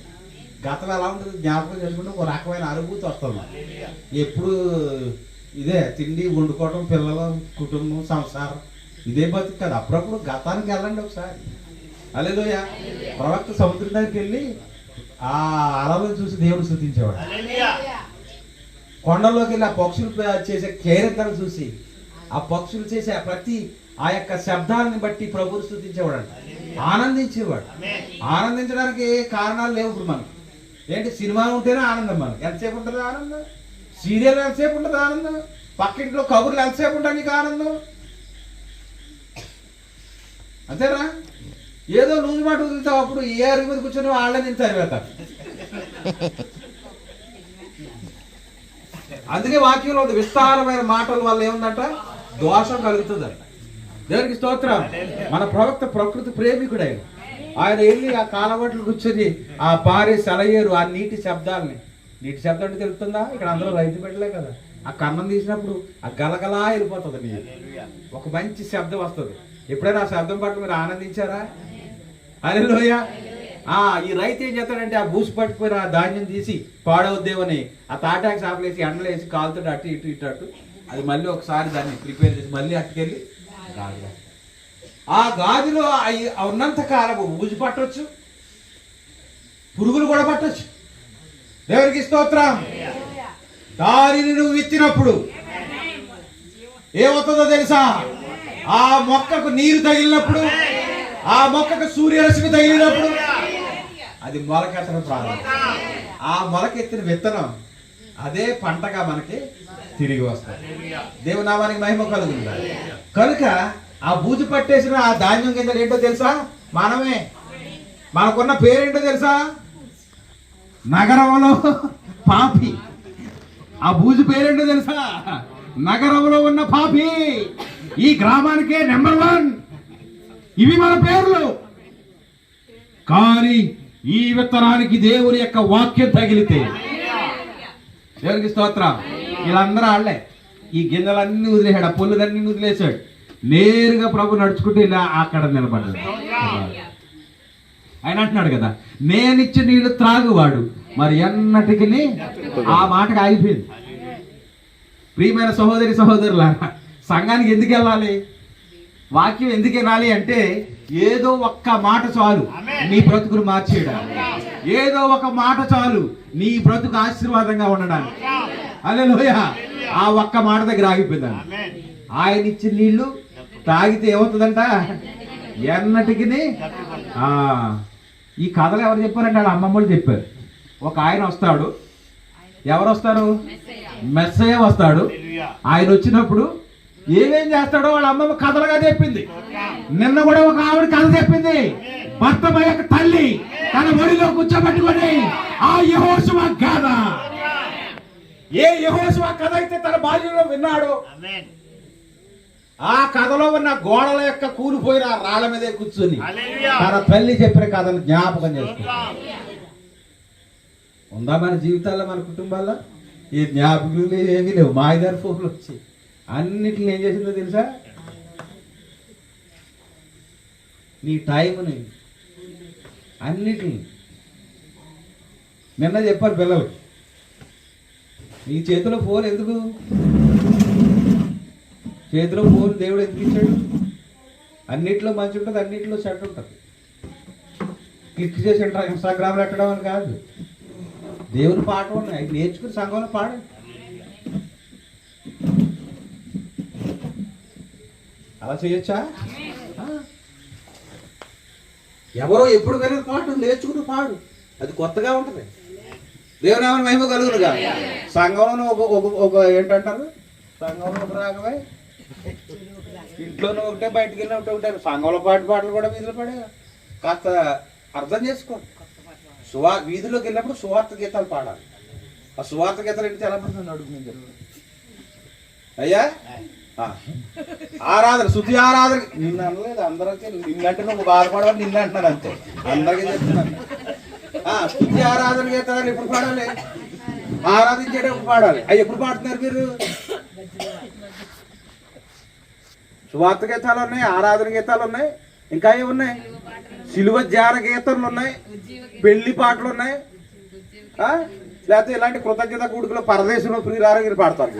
గతం ఎలా ఉంటుంది జ్ఞాపకం చేసుకుంటే ఒక రకమైన అనుభూతి వస్తుంది. ఎప్పుడు ఇదే తిండి వండుకోవటం, పిల్లలు, కుటుంబం, సంసారం, ఇదే బతుకు కదా. అప్పుడప్పుడు గతానికి వెళ్ళండి ఒకసారి. హల్లెలూయా. ప్రవక్త సముద్రం దగ్గరికి వెళ్ళి ఆ అలలను చూసి దేవుడు స్తుతించేవాడు. కొండల్లోకి వెళ్ళి ఆ పక్షులు చేసే కేరింతలు చూసి ఆ పక్షులు చేసే ప్రతి ఆ యొక్క శబ్దాలను బట్టి ప్రభువుని స్తుతించేవాడు, ఆనందించేవాడు. ఆనందించడానికి కారణాలు లేవు. ఇప్పుడు మనం ఏంటి, సినిమా ఉంటేనే ఆనందం. మనం ఎంతసేపు ఉంటుంది ఆనందం? సీరియల్ ఎంతసేపు ఉంటుంది ఆనందం? పక్కింట్లో కబుర్లు ఎంతసేపు ఉంటుంది నీకు ఆనందం? అంతేనా? ఏదో లూజు మాట వదులుతావు. అప్పుడు ఏ అరుగు మీద కూర్చొని వాళ్ళని నేను సరివేతాను. అందుకే వాక్యంలో ఉంది, విస్తారమైన మాటల వల్ల ఏముందంట? దోషం కలుగుతుందంట. దేవునికి స్తోత్రం. మన ప్రవక్త ప్రకృతి ప్రేమికుడైన ఆయన వెళ్ళి ఆ కాలవట్లు కూర్చొని ఆ పారే సెలయేరు ఆ నీటి శబ్దాలని, నీటి శబ్దం అంటే తెలుస్తుందా? ఇక్కడ అందరూ రైతు బిడ్డలే కదా. ఆ కన్నం తీసినప్పుడు ఆ గలగలా వెళ్ళిపోతుంది నీరు, ఒక మంచి శబ్దం వస్తుంది. ఎప్పుడైనా ఆ శబ్దం పట్ల మీరు ఆనందించారా? హల్లెలూయా. ఈ రైతు ఏం చేస్తాడంటే ఆ బూసి పట్టుకుని ఆ ధాన్యం తీసి పాడవుద్దేమని ఆ తాటాకు సాపలేసి ఎండలో వేసి కాలుతో అటు ఇటు ఇటు అటు అది మళ్ళీ ఒకసారి దాన్ని ప్రిపేర్ చేసి మళ్ళీ అట్టుకెళ్ళి గాజులో, ఆ గాజులో ఉన్నంత కాలం ఊజు పట్టవచ్చు, పురుగులు కూడా పట్టవచ్చు. దేవునికి స్తోత్రం. దానిని నువ్వు విత్తినప్పుడు ఏమవుతుందో తెలుసా? ఆ మొక్కకు నీరు తగిలినప్పుడు, ఆ మొక్కకు సూర్యరశ్మి తగిలినప్పుడు అది మొలకెత్తడం ప్రారంభం. ఆ మొలకెత్తిన విత్తనం అదే పంటగా మనకి తిరిగి వస్తుంది. దేవుని నామానికి మహిమ కలుగుతుంది. కనుక ఆ బూజు పట్టేసిన ఆ ధాన్యం గింజలు ఏంటో తెలుసా? మనమే. మనకున్న పేరేంటో తెలుసా? నగరంలో పాపి. ఆ బూజు పేరేంటో తెలుసా? నగరంలో ఉన్న పాపి. ఈ గ్రామానికే నెంబర్ 1. ఇవి మన పేర్లు. కానీ ఈ విత్తనానికి దేవుని యొక్క వాక్యం తగిలితే, దేవునికి స్తోత్రం, వీళ్ళందరూ ఆళ్లే. ఈ గింజలన్నీ వదిలేశాడు, ఆ పొల్లులన్నీ వదిలేశాడు. నేరుగా ప్రభు నడుచుకుంటూ ఇలా అక్కడ నిలబడ్డాడు. ఆయన అంటున్నాడు కదా, నేనిచ్చి నీళ్లు త్రాగువాడు మరి ఎన్నటికి. ఆ మాటకు ఆగిపోయింది. ప్రియమైన సహోదరి సహోదరులారా, సంఘానికి ఎందుకు వెళ్ళాలి? వాక్యం ఎందుకు వినాలి అంటే, ఏదో ఒక్క మాట చాలు నీ బ్రతుకును మార్చేయడానికి. ఏదో ఒక మాట చాలు నీ బ్రతుకు ఆశీర్వాదంగా ఉండడానికి. హల్లెలూయా. ఆ ఒక్క మాట దగ్గర ఆగిపోయిందండి. ఆయన ఇచ్చిన నీళ్లు తాగితే ఏమవుతుందంట? ఎన్నటికి. ఈ కథలు ఎవరు చెప్పారంటే వాళ్ళ అమ్మమ్మలు చెప్పారు. ఒక ఆయన వస్తాడు. ఎవరు వస్తారు? మెస్సయ్య వస్తాడు. ఆయన వచ్చినప్పుడు ఏమేం చేస్తాడో వాళ్ళ అమ్మమ్మ కథలుగా చెప్పింది. నిన్న కూడా ఒక ఆవిడ కథ చెప్పింది. భర్త యొక్క తల్లి తన ఒడిలో కూర్చోబెట్టుకొని ఆ యెహోషువ కథ, ఏ యెహోషువ కథ అయితే తన బాల్యంలో విన్నాడో, ఆ కథలో ఉన్న గోడల యొక్క కూలిపోయిన రాళ్ల మీదే కూర్చుని తన తల్లి చెప్పిన కథను జ్ఞాపకం చేసుకుంటాం. ఉందా మన జీవితాల్లో, మన కుటుంబాల్లో? ఈ జ్ఞాపకులు ఏమీ లేవు. మాయదారి ఫోన్లు వచ్చి అన్నిటిని ఏం చేసిందో తెలుసా? నీ టైంని అన్నిటిని. నిన్న చెప్పారు పిల్లలు, నీ చేతిలో ఫోన్ ఎందుకు? చేతిలో ఫోన్ దేవుడు ఎందుకు ఇచ్చాడు? అన్నిట్లో మంచి ఉంటుంది, అన్నిట్లో చెడ్డ ఉంటుంది. క్లిక్ చేసి ఇన్స్టాగ్రామ్లో ఎక్కడం అని కాదు. దేవుని పాటలు ఉన్నాయి, నేర్చుకుని సంఘంలో పాడండి. అలా చేయొచ్చా? ఎవరో ఎప్పుడు కానీ పాటు నేర్చుకుని పాడు, అది కొత్తగా ఉంటుంది. దేవుని నామమున మహిమ కలుగునుగా. సంఘంలోనూ ఒక ఏంటంటారు, సంఘంలో ఒక రాగమే, ఇంట్లోనూ ఒకటే, బయటకు వెళ్ళిన ఒకటే. సంఘంలో పాటలు కూడా వీధిలో పడే. కాస్త అర్థం చేసుకోండి. వీధిలోకి వెళ్ళినప్పుడు సువార్త గీతాలు పాడాలి. ఆ సువార్త గీతాలు ఏంటి ఎలా పడుతుంది అడుగు నేను చెప్తాను. అయ్యా ఆరాధన, శుద్ధి ఆరాధన. నిన్ను అనలేదు, అందరికీ నిన్నంటే నువ్వు బాధపడవని నిన్ను అంటున్నాను అంతే. అందరికీ చెప్తున్నాను. శుద్ధి ఆరాధన గీతాలు ఎప్పుడు పాడాలి? ఆరాధించేటప్పుడు పాడాలి. అవి ఎప్పుడు పాడుతున్నారు మీరు? సువార్త గీతాలు ఉన్నాయి, ఆరాధన గీతాలు ఉన్నాయి, ఇంకా ఏమి ఉన్నాయి? సిలువ ధ్యాన గీతాలు ఉన్నాయి, పెళ్లి పాటలు ఉన్నాయి, లేకపోతే ఇలాంటి కృతజ్ఞత కూడుకులో పరదేశంలో ప్రియురారగిరి పాడతారు.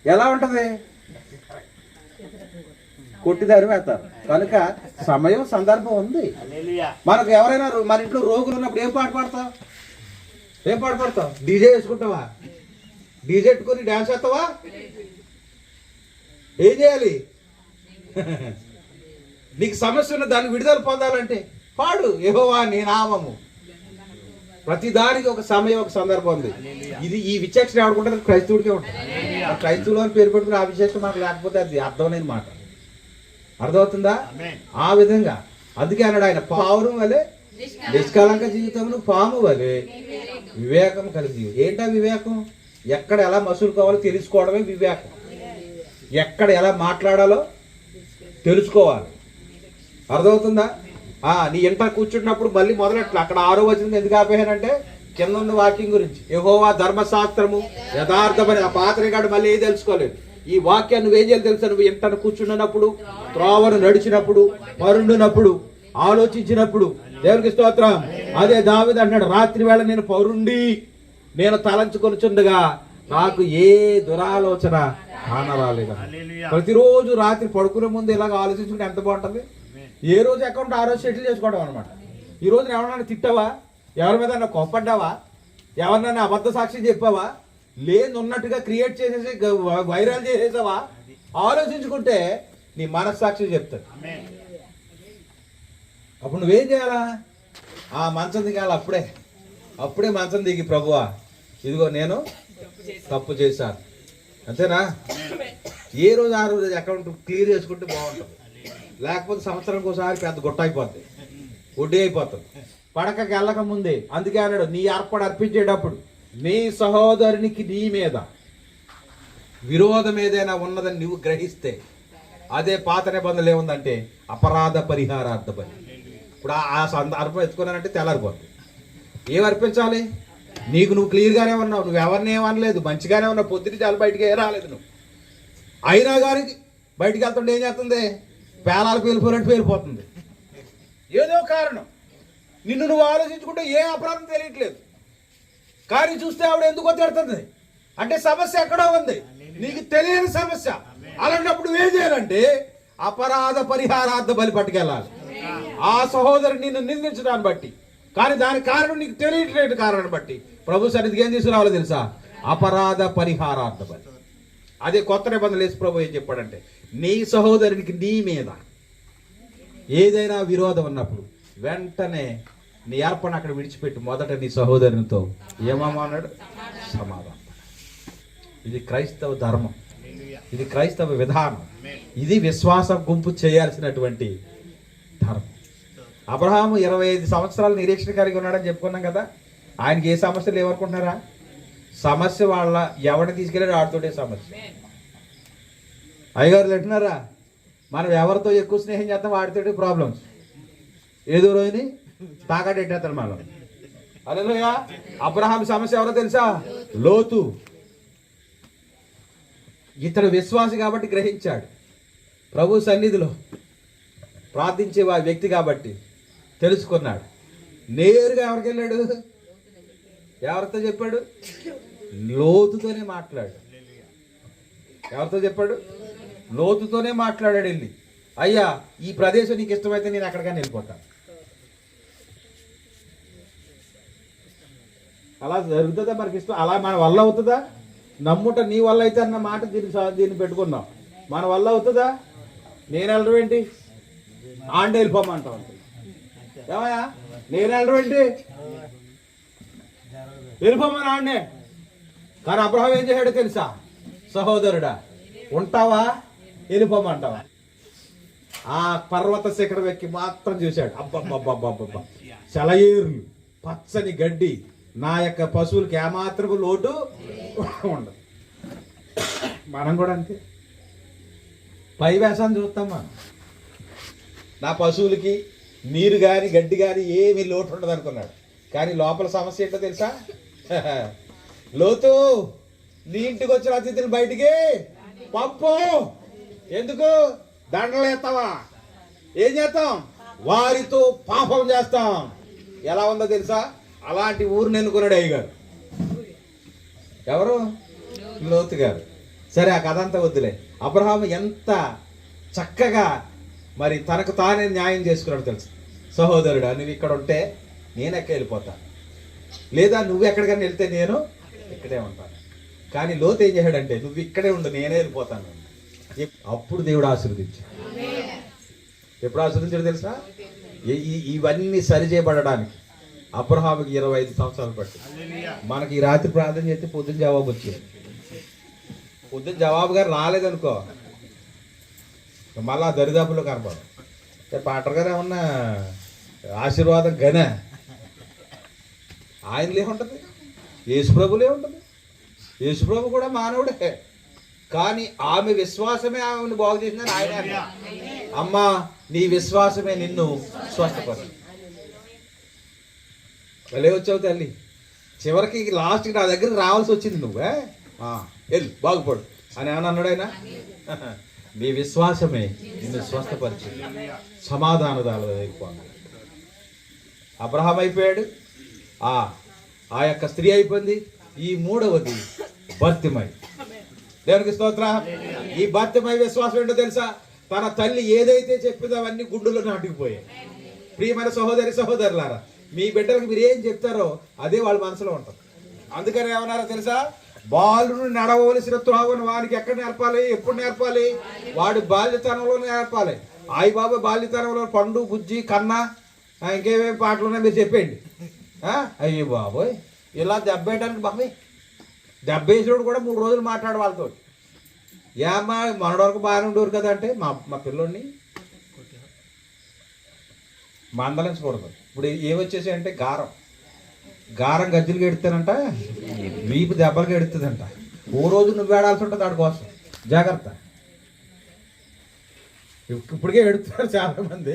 ఎలా ఉంటది? కొట్టిదారి వేస్తారు. కనుక సమయం సందర్భం ఉంది. మనకు ఎవరైనా మన ఇంట్లో రోగులు ఉన్నప్పుడు ఏం పాట పాడతావు? ఏం పాట పాడతావు? డీజే వేసుకుంటావా? డీజే పెట్టుకొని డ్యాన్స్ చేస్తావా? ఏం చేయాలి? నీకు సమస్య ఉన్న దాన్ని విడుదల పొందాలంటే పాడు యెహోవా నీ నామము. ప్రతి దానికి ఒక సమయం, ఒక సందర్భం ఉంది. ఇది ఈ విచక్షణ ఆడుకుంటారు క్రైస్తవుడికే ఉంటుంది. క్రైస్తవులు అని పేరు పెట్టుకుని ఆ విశేషం మనకు లేకపోతే అది అర్థమైన మాట. అర్థమవుతుందా? ఆ విధంగా అందుకే అన్నాడు ఆయన, పావురం వలె నిష్కలంక జీవితమును పాము వలె వివేకం కలిగి. ఏంటా వివేకం? ఎక్కడ ఎలా మసులుకోవాలో తెలుసుకోవడమే వివేకం. ఎక్కడ ఎలా మాట్లాడాలో తెలుసుకోవాలి. అర్థమవుతుందా? నీ ఇంట కూర్చుంటున్నప్పుడు మళ్ళీ మొదలెట్లా అక్కడ 6వ వచనం ఎందుకు ఆపేయానంటే కింద ఉన్న వాక్యం గురించి. యెహోవా ధర్మశాస్త్రము యథార్థమని. ఆ పాత్రగాడు మళ్ళీ ఏం తెలుసుకోలేదు. ఈ వాక్యాన్ని నువ్వేం చేయాలి తెలుసా? నువ్వు ఇంటను కూర్చున్నప్పుడు, త్రోవను నడిచినప్పుడు, పరుండునప్పుడు, ఆలోచించినప్పుడు. దేవునికి స్తోత్రం. అదే దావీదు అంటున్నాడు, రాత్రి వేళ నేను పరుండి నేను తలంచుకొనుచుండగా నాకు ఏ దురాలోచన కానరాలేదు. ప్రతిరోజు రాత్రి పడుకునే ముందు ఇలాగ ఆలోచించుకుంటే ఎంత బాగుంటుంది. ఏ రోజు అకౌంట్ ఆ రోజు సెటిల్ చేసుకోవడం అనమాట. ఈ రోజు ఎవరన్నా తిట్టావా? ఎవరి మీద కోప్పడ్డావా? ఎవరినైనా అబద్ధ సాక్షి చెప్పావా? లేని ఉన్నట్టుగా క్రియేట్ చేసేసి వైరల్ చేసేసావా? ఆలోచించుకుంటే నీ మనస్సాక్షి చెప్తాడు. అప్పుడు నువ్వేం చేయాలా? ఆ మంచం దిగాలి. అప్పుడే మంచం దిగి, ప్రభువా ఇదిగో నేను తప్పు చేశాను, అంతేనా? ఏ రోజు ఆ రోజు అకౌంట్ క్లియర్ చేసుకుంటే బాగుంటుంది. లేకపోతే సంవత్సరానికి ఒకసారి పెద్ద గుట్ట అయిపోద్ది, వడ్డీ అయిపోతుంది. పడకకి వెళ్ళక ముందే అందుకే అన్నాడు, నీ అర్పణ అర్పించేటప్పుడు నీ సహోదరునికి నీ మీద విరోధం ఏదైనా ఉన్నదని నువ్వు గ్రహిస్తే, అదే పాత నిబంధనలు ఏముందంటే అపరాధ పరిహారార్థ బలి. ఇప్పుడు ఆ అర్పణ ఎత్తుకున్నానంటే తెల్లారిపోతుంది. ఏం అర్పించాలి? నీకు నువ్వు క్లియర్గానే ఉన్నావు, నువ్వు ఎవరిని ఏమనలేదు, మంచిగానే ఉన్నావు, పొద్దున్న చాలా బయటికి రాలేదు నువ్వు. అయినా కానీ బయటికి వెళ్తుంటే ఏం చేస్తుంది? పేలాలు పేలిపోయినట్టు పేలిపోతుంది. ఏదో కారణం. నిన్ను నువ్వు ఆలోచించుకుంటే ఏ అపరాధం తెలియట్లేదు, కానీ చూస్తే ఆవిడ ఎందుకో తిడుతుంది అంటే సమస్య ఎక్కడో ఉంది, నీకు తెలియని సమస్య. అలాంటప్పుడు ఏం చేయాలంటే అపరాధ పరిహారార్థ బలి పట్టుకెళ్ళాలి. ఆ సహోదరుని నిన్ను నిందించడాన్ని బట్టి, కానీ దాని కారణం నీకు తెలియట్లేదు కారణాన్ని బట్టి ప్రభు సన్నిధికి ఏం తీసుకురావాలో తెలుసా? అపరాధ పరిహారార్థ బలి. అదే కొత్త నిబంధనలు యేసు ప్రభు ఏం చెప్పాడంటే, నీ సహోదరునికి నీ మీద ఏదైనా విరోధం ఉన్నప్పుడు వెంటనే నీ అర్పణ అక్కడ విడిచిపెట్టి మొదట నీ సహోదరునితో ఏమన్నాడు? సమాధానం. ఇది క్రైస్తవ ధర్మం, ఇది క్రైస్తవ విధానం, ఇది విశ్వాస గుంపు చేయాల్సినటువంటి ధర్మం. అబ్రహాము 25 సంవత్సరాలు నిరీక్షణ కలిగి ఉన్నాడని చెప్పుకున్నాం కదా. ఆయనకి ఏ సమస్యలు లేవనుకుంటున్నారా? సమస్య వాళ్ళ ఎవరిని తీసుకెళ్ళాడు ఆడుతుంటే సమస్య. అయ్యగారు అంటున్నారా, మనం ఎవరితో ఎక్కువ స్నేహం చేస్తాం వాడితోటి ప్రాబ్లమ్స్. ఏదో రోజుని తాకట్టేస్తాడు మనం. హల్లెలూయా. అబ్రహాం సమస్య ఎవరో తెలుసా? లోతు. ఇతడు విశ్వాసి కాబట్టి గ్రహించాడు. ప్రభు సన్నిధిలో ప్రార్థించే వ్యక్తి కాబట్టి తెలుసుకున్నాడు. నేరుగా ఎవరికి వెళ్ళాడు? ఎవరితో చెప్పాడు? లోతుతోనే మాట్లాడు. ఎవరితో చెప్పాడు? లోతుతోనే మాట్లాడాడు. వెళ్ళి, అయ్యా ఈ ప్రదేశం నీకు ఇష్టమైతే నేను ఎక్కడికైనా వెళ్ళిపోతాను. అలా జరుగుతుందా మనకి ఇష్టం? అలా మన వల్ల అవుతుందా? నమ్ముట నీ వల్ల అయితే అన్న మాట దీన్ని పెట్టుకున్నాం. మన వల్ల అవుతుందా? నేను వెళ్ళడం ఏంటి? ఆండే వెళ్ళిపోమంటా ఉంటుంది. ఏమయ్యా నేను వెళ్ళడం ఏంటి? వెళ్ళిపోమని ఆండే. కానీ అబ్రహాం ఏం చేశాడో తెలుసా? సహోదరుడా ఉంటావా వెళ్ళిపోమంటావా? ఆ పర్వత శిఖరం ఎక్కి మాత్రం చూశాడు. అబ్బబ్బబ్బబ్బబ్బ సెలయేర్లు, పచ్చని గడ్డి, నా యొక్క పశువులకి ఏమాత్రము లోటు ఉండదు. మనం కూడా అంతే. పై వేషాన్ని చూస్తాం మనం. నా పశువులకి నీరు కానీ గడ్డి కానీ ఏమీ లోటు ఉండదు అనుకున్నాడు. కానీ లోపల సమస్య ఏంటో తెలుసా? లోతు, నీ ఇంటికి వచ్చిన అతిథులు బయటికి పంపు. ఎందుకు? దండలు వేస్తావా? ఏం చేస్తాం? వారితో పాపం చేస్తాం. ఎలా ఉందో తెలుసా? అలాంటి ఊరు ఎన్నుకున్నాడు అయ్యగారు. ఎవరు? లోతు గారు. సరే ఆ కథ అంతా వద్దులే. అబ్రహాము ఎంత చక్కగా మరి తనకు తానే న్యాయం చేసుకున్నాడు తెలుసు. సహోదరుడా నువ్వు ఇక్కడ ఉంటే నేను ఎక్క వెళ్ళిపోతా, లేదా నువ్వు ఎక్కడికైనా వెళ్తే నేను ఇక్కడే ఉంటాను. కానీ లోతు ఏం చేశాడంటే, నువ్వు ఇక్కడే ఉండు నేనే వెళ్ళిపోతాను. అప్పుడు దేవుడు ఆశీర్వదించాడు. ఎప్పుడు ఆశీర్వదించాడు తెలుసా? ఇవన్నీ సరిచేయబడడానికి అబ్రహాముకి 25 సంవత్సరాలు పట్టి. మనకి ఈ రాత్రి ప్రార్థన చేస్తే పొద్దున్న జవాబు వచ్చింది. పొద్దున్న జవాబు గారు రాలేదనుకో మళ్ళా దరిదాపుల్లో కనపడదు. పాటర్ గారు ఏమన్నా ఆశీర్వాదం గనే ఆయనలే ఉంటుంది, యేసుప్రభులే ఉంటుంది. యేసుప్రభు కూడా మానవుడే, కానీ ఆమె విశ్వాసమే ఆమెను బాగు చేసిందని ఆయన. అమ్మా నీ విశ్వాసమే నిన్ను స్వస్థపరచు. వెళ్ళే వచ్చావు తల్లి. చివరికి లాస్ట్కి నా దగ్గరికి రావాల్సి వచ్చింది. నువ్వే వెళ్ళు బాగుపడు అని ఏమన్నా అన్నాడు ఆయన. నీ విశ్వాసమే నిన్ను స్వస్థపరిచి సమాధానదాలు అయిపోయింది. అబ్రహాం అయిపోయాడు, ఆ యొక్క స్త్రీ అయిపోయింది. ఈ మూడవది భర్తిమై. దేవునికి స్తోత్రం. ఈ భర్తిమై విశ్వాసం ఏంటో తెలుసా? తన తల్లి ఏదైతే చెప్పిందో అవన్నీ గుండెలో నాటుకుపోయాయి. ప్రియమైన సహోదరులారా, మీ బిడ్డలకు మీరు ఏం చెప్తారో అదే వాళ్ళ మనసులో ఉంటుంది. అందుకని ఏమన్నారో తెలుసా? బాలును నడవలసిన త్రోవను వానికి ఎక్కడ నేర్పాలి, ఎప్పుడు నేర్పాలి? వాడి బాల్యతనంలో నేర్పాలి. అయ్య బాబా బాల్యతనంలో పండు, బుజ్జి, కన్నా, ఇంకేమేమి పాటలు ఉన్నాయి మీరు చెప్పండి. అయ్యో బాబోయ్, ఇలా దెబ్బ వేయడానికి బాబాయ్, దెబ్బ వేసినోడు కూడా 3 రోజులు మాట్లాడు వాళ్ళతో. ఏమ్మా మనడు వరకు బాగానే ఉండేవారు కదా అంటే మా పిల్లోడిని మందలించకూడదు. ఇప్పుడు ఏమొచ్చేసాయంటే గారం గజ్జలకి ఎడుతానంట, వీపు దెబ్బలకి ఎడుతుందంట. ఓ రోజు నువ్వు వేడాల్సి ఉంటుంది వాడి కోసం, జాగ్రత్త. ఇప్పటికే ఎడుతున్నారు చాలా మంది.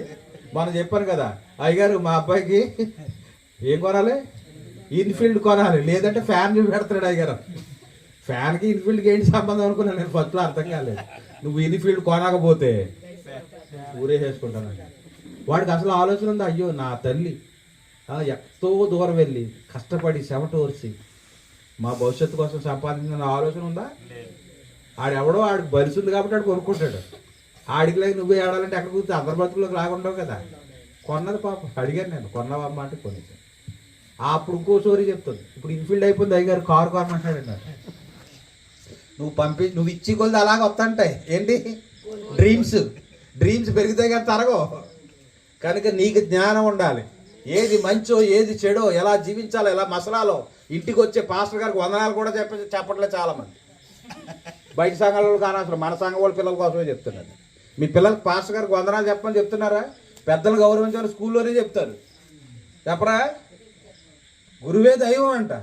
మనం చెప్పాను కదా, అయ్యగారు మా అబ్బాయికి ఏం కొనాలి, ఇన్ఫీల్డ్ కొనాలి, లేదంటే ఫ్యాన్ పెడతాడు అయ్యగారు. ఫ్యాన్కి ఇన్ఫీల్డ్కి ఏంటి సంబంధం అనుకున్నాను నేను ఫస్ట్లో, అర్థం కాలేదు. నువ్వు ఇన్ఫీల్డ్ కొనకపోతే ఊరేసేసుకుంటానండి. వాడికి అసలు ఆలోచన ఉంది, అయ్యో నా తల్లి ఎంతో దూరం వెళ్ళి కష్టపడి చెమట ఓర్చి మా భవిష్యత్తు కోసం సంపాదించిన ఆలోచన ఉందా? ఆడెవడో ఆడికి బలిసింది కాబట్టి ఆడు కొనుక్కుంటాడు. ఆడికి లేక నువ్వే ఆడాలంటే ఎక్కడ కూర్చో అందరి బతుకులోకి రాకుండావు కదా. కొన్నది పాపం, అడిగాను నేను, కొన్నావమ్మ అంటే కొనేసాను. అప్పుడు ఇంకో స్టోరీ చెప్తుంది. ఇప్పుడు ఇన్ఫీల్డ్ అయిపోయింది, అయ్యగారు కారు కొనమంటాడు. నువ్వు ఇచ్చి కొద్ది అలాగే వస్తుంటాయి. ఏంటి డ్రీమ్స్ పెరిగితే కానీ తరగో. కనుక నీకు జ్ఞానం ఉండాలి. ఏది మంచో ఏది చెడో, ఎలా జీవించాలో, ఎలా మసలాలో. ఇంటికి వచ్చే పాస్టర్ గారికి వందనాలు కూడా చెప్పట్లేదు చాలామంది. బయట సంఘాల కానవసరం, మన సంఘం వాళ్ళ పిల్లల కోసమే చెప్తున్నారు. మీ పిల్లలకి పాస్టర్ గారికి వందనాలు చెప్పమని చెప్తున్నారా? పెద్దలు గౌరవించాలని స్కూల్లోనే చెప్తారు, చెప్పరా? గురువే దైవం అంట.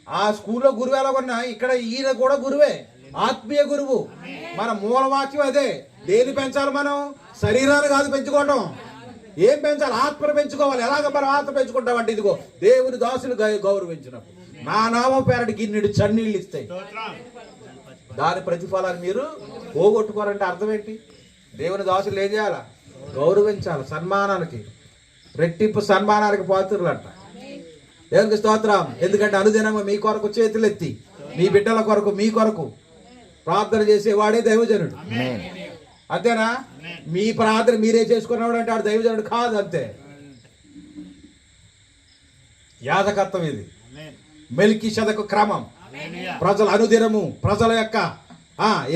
ఆ స్కూల్లో గురువు ఎలాగొన్నా ఇక్కడ ఈయన కూడా గురువే, ఆత్మీయ గురువు. మన మూలవాక్యం అదే. దేని పెంచాలి మనం? శరీరాన్ని కాదు పెంచుకోవటం. ఏం పెంచాలి? ఆత్మను పెంచుకోవాలి. ఎలాగ మనం ఆత్మ పెంచుకుంటామంటే ఇదిగో దేవుని దాసులు గౌరవించినప్పుడు నా నామం పేరటి గిన్నెడు చన్నీళ్ళు ఇస్తాయి. దాని ప్రతిఫలాన్ని మీరు పోగొట్టుకోవాలంటే అర్థం ఏంటి? దేవుని దాసులు ఏం చేయాలా? గౌరవించాలి. సన్మానానికి, రెట్టింపు సన్మానానికి పాత్రులంట. దేవునికి స్తోత్రం. ఎందుకంటే అనుదినము మీ కొరకు చేతులెత్తి మీ బిడ్డల కొరకు, మీ కొరకు ప్రార్థన చేసేవాడే దైవజనుడు. అంతేనా? మీ ప్రార్థన మీరే చేసుకున్నాడు అంటే ఆడు దైవజనుడు కాదు. అంతే. యాజకత్వం ఇది, మెల్కీషెదకు క్రమం. ప్రజల అనుదినము, ప్రజల యొక్క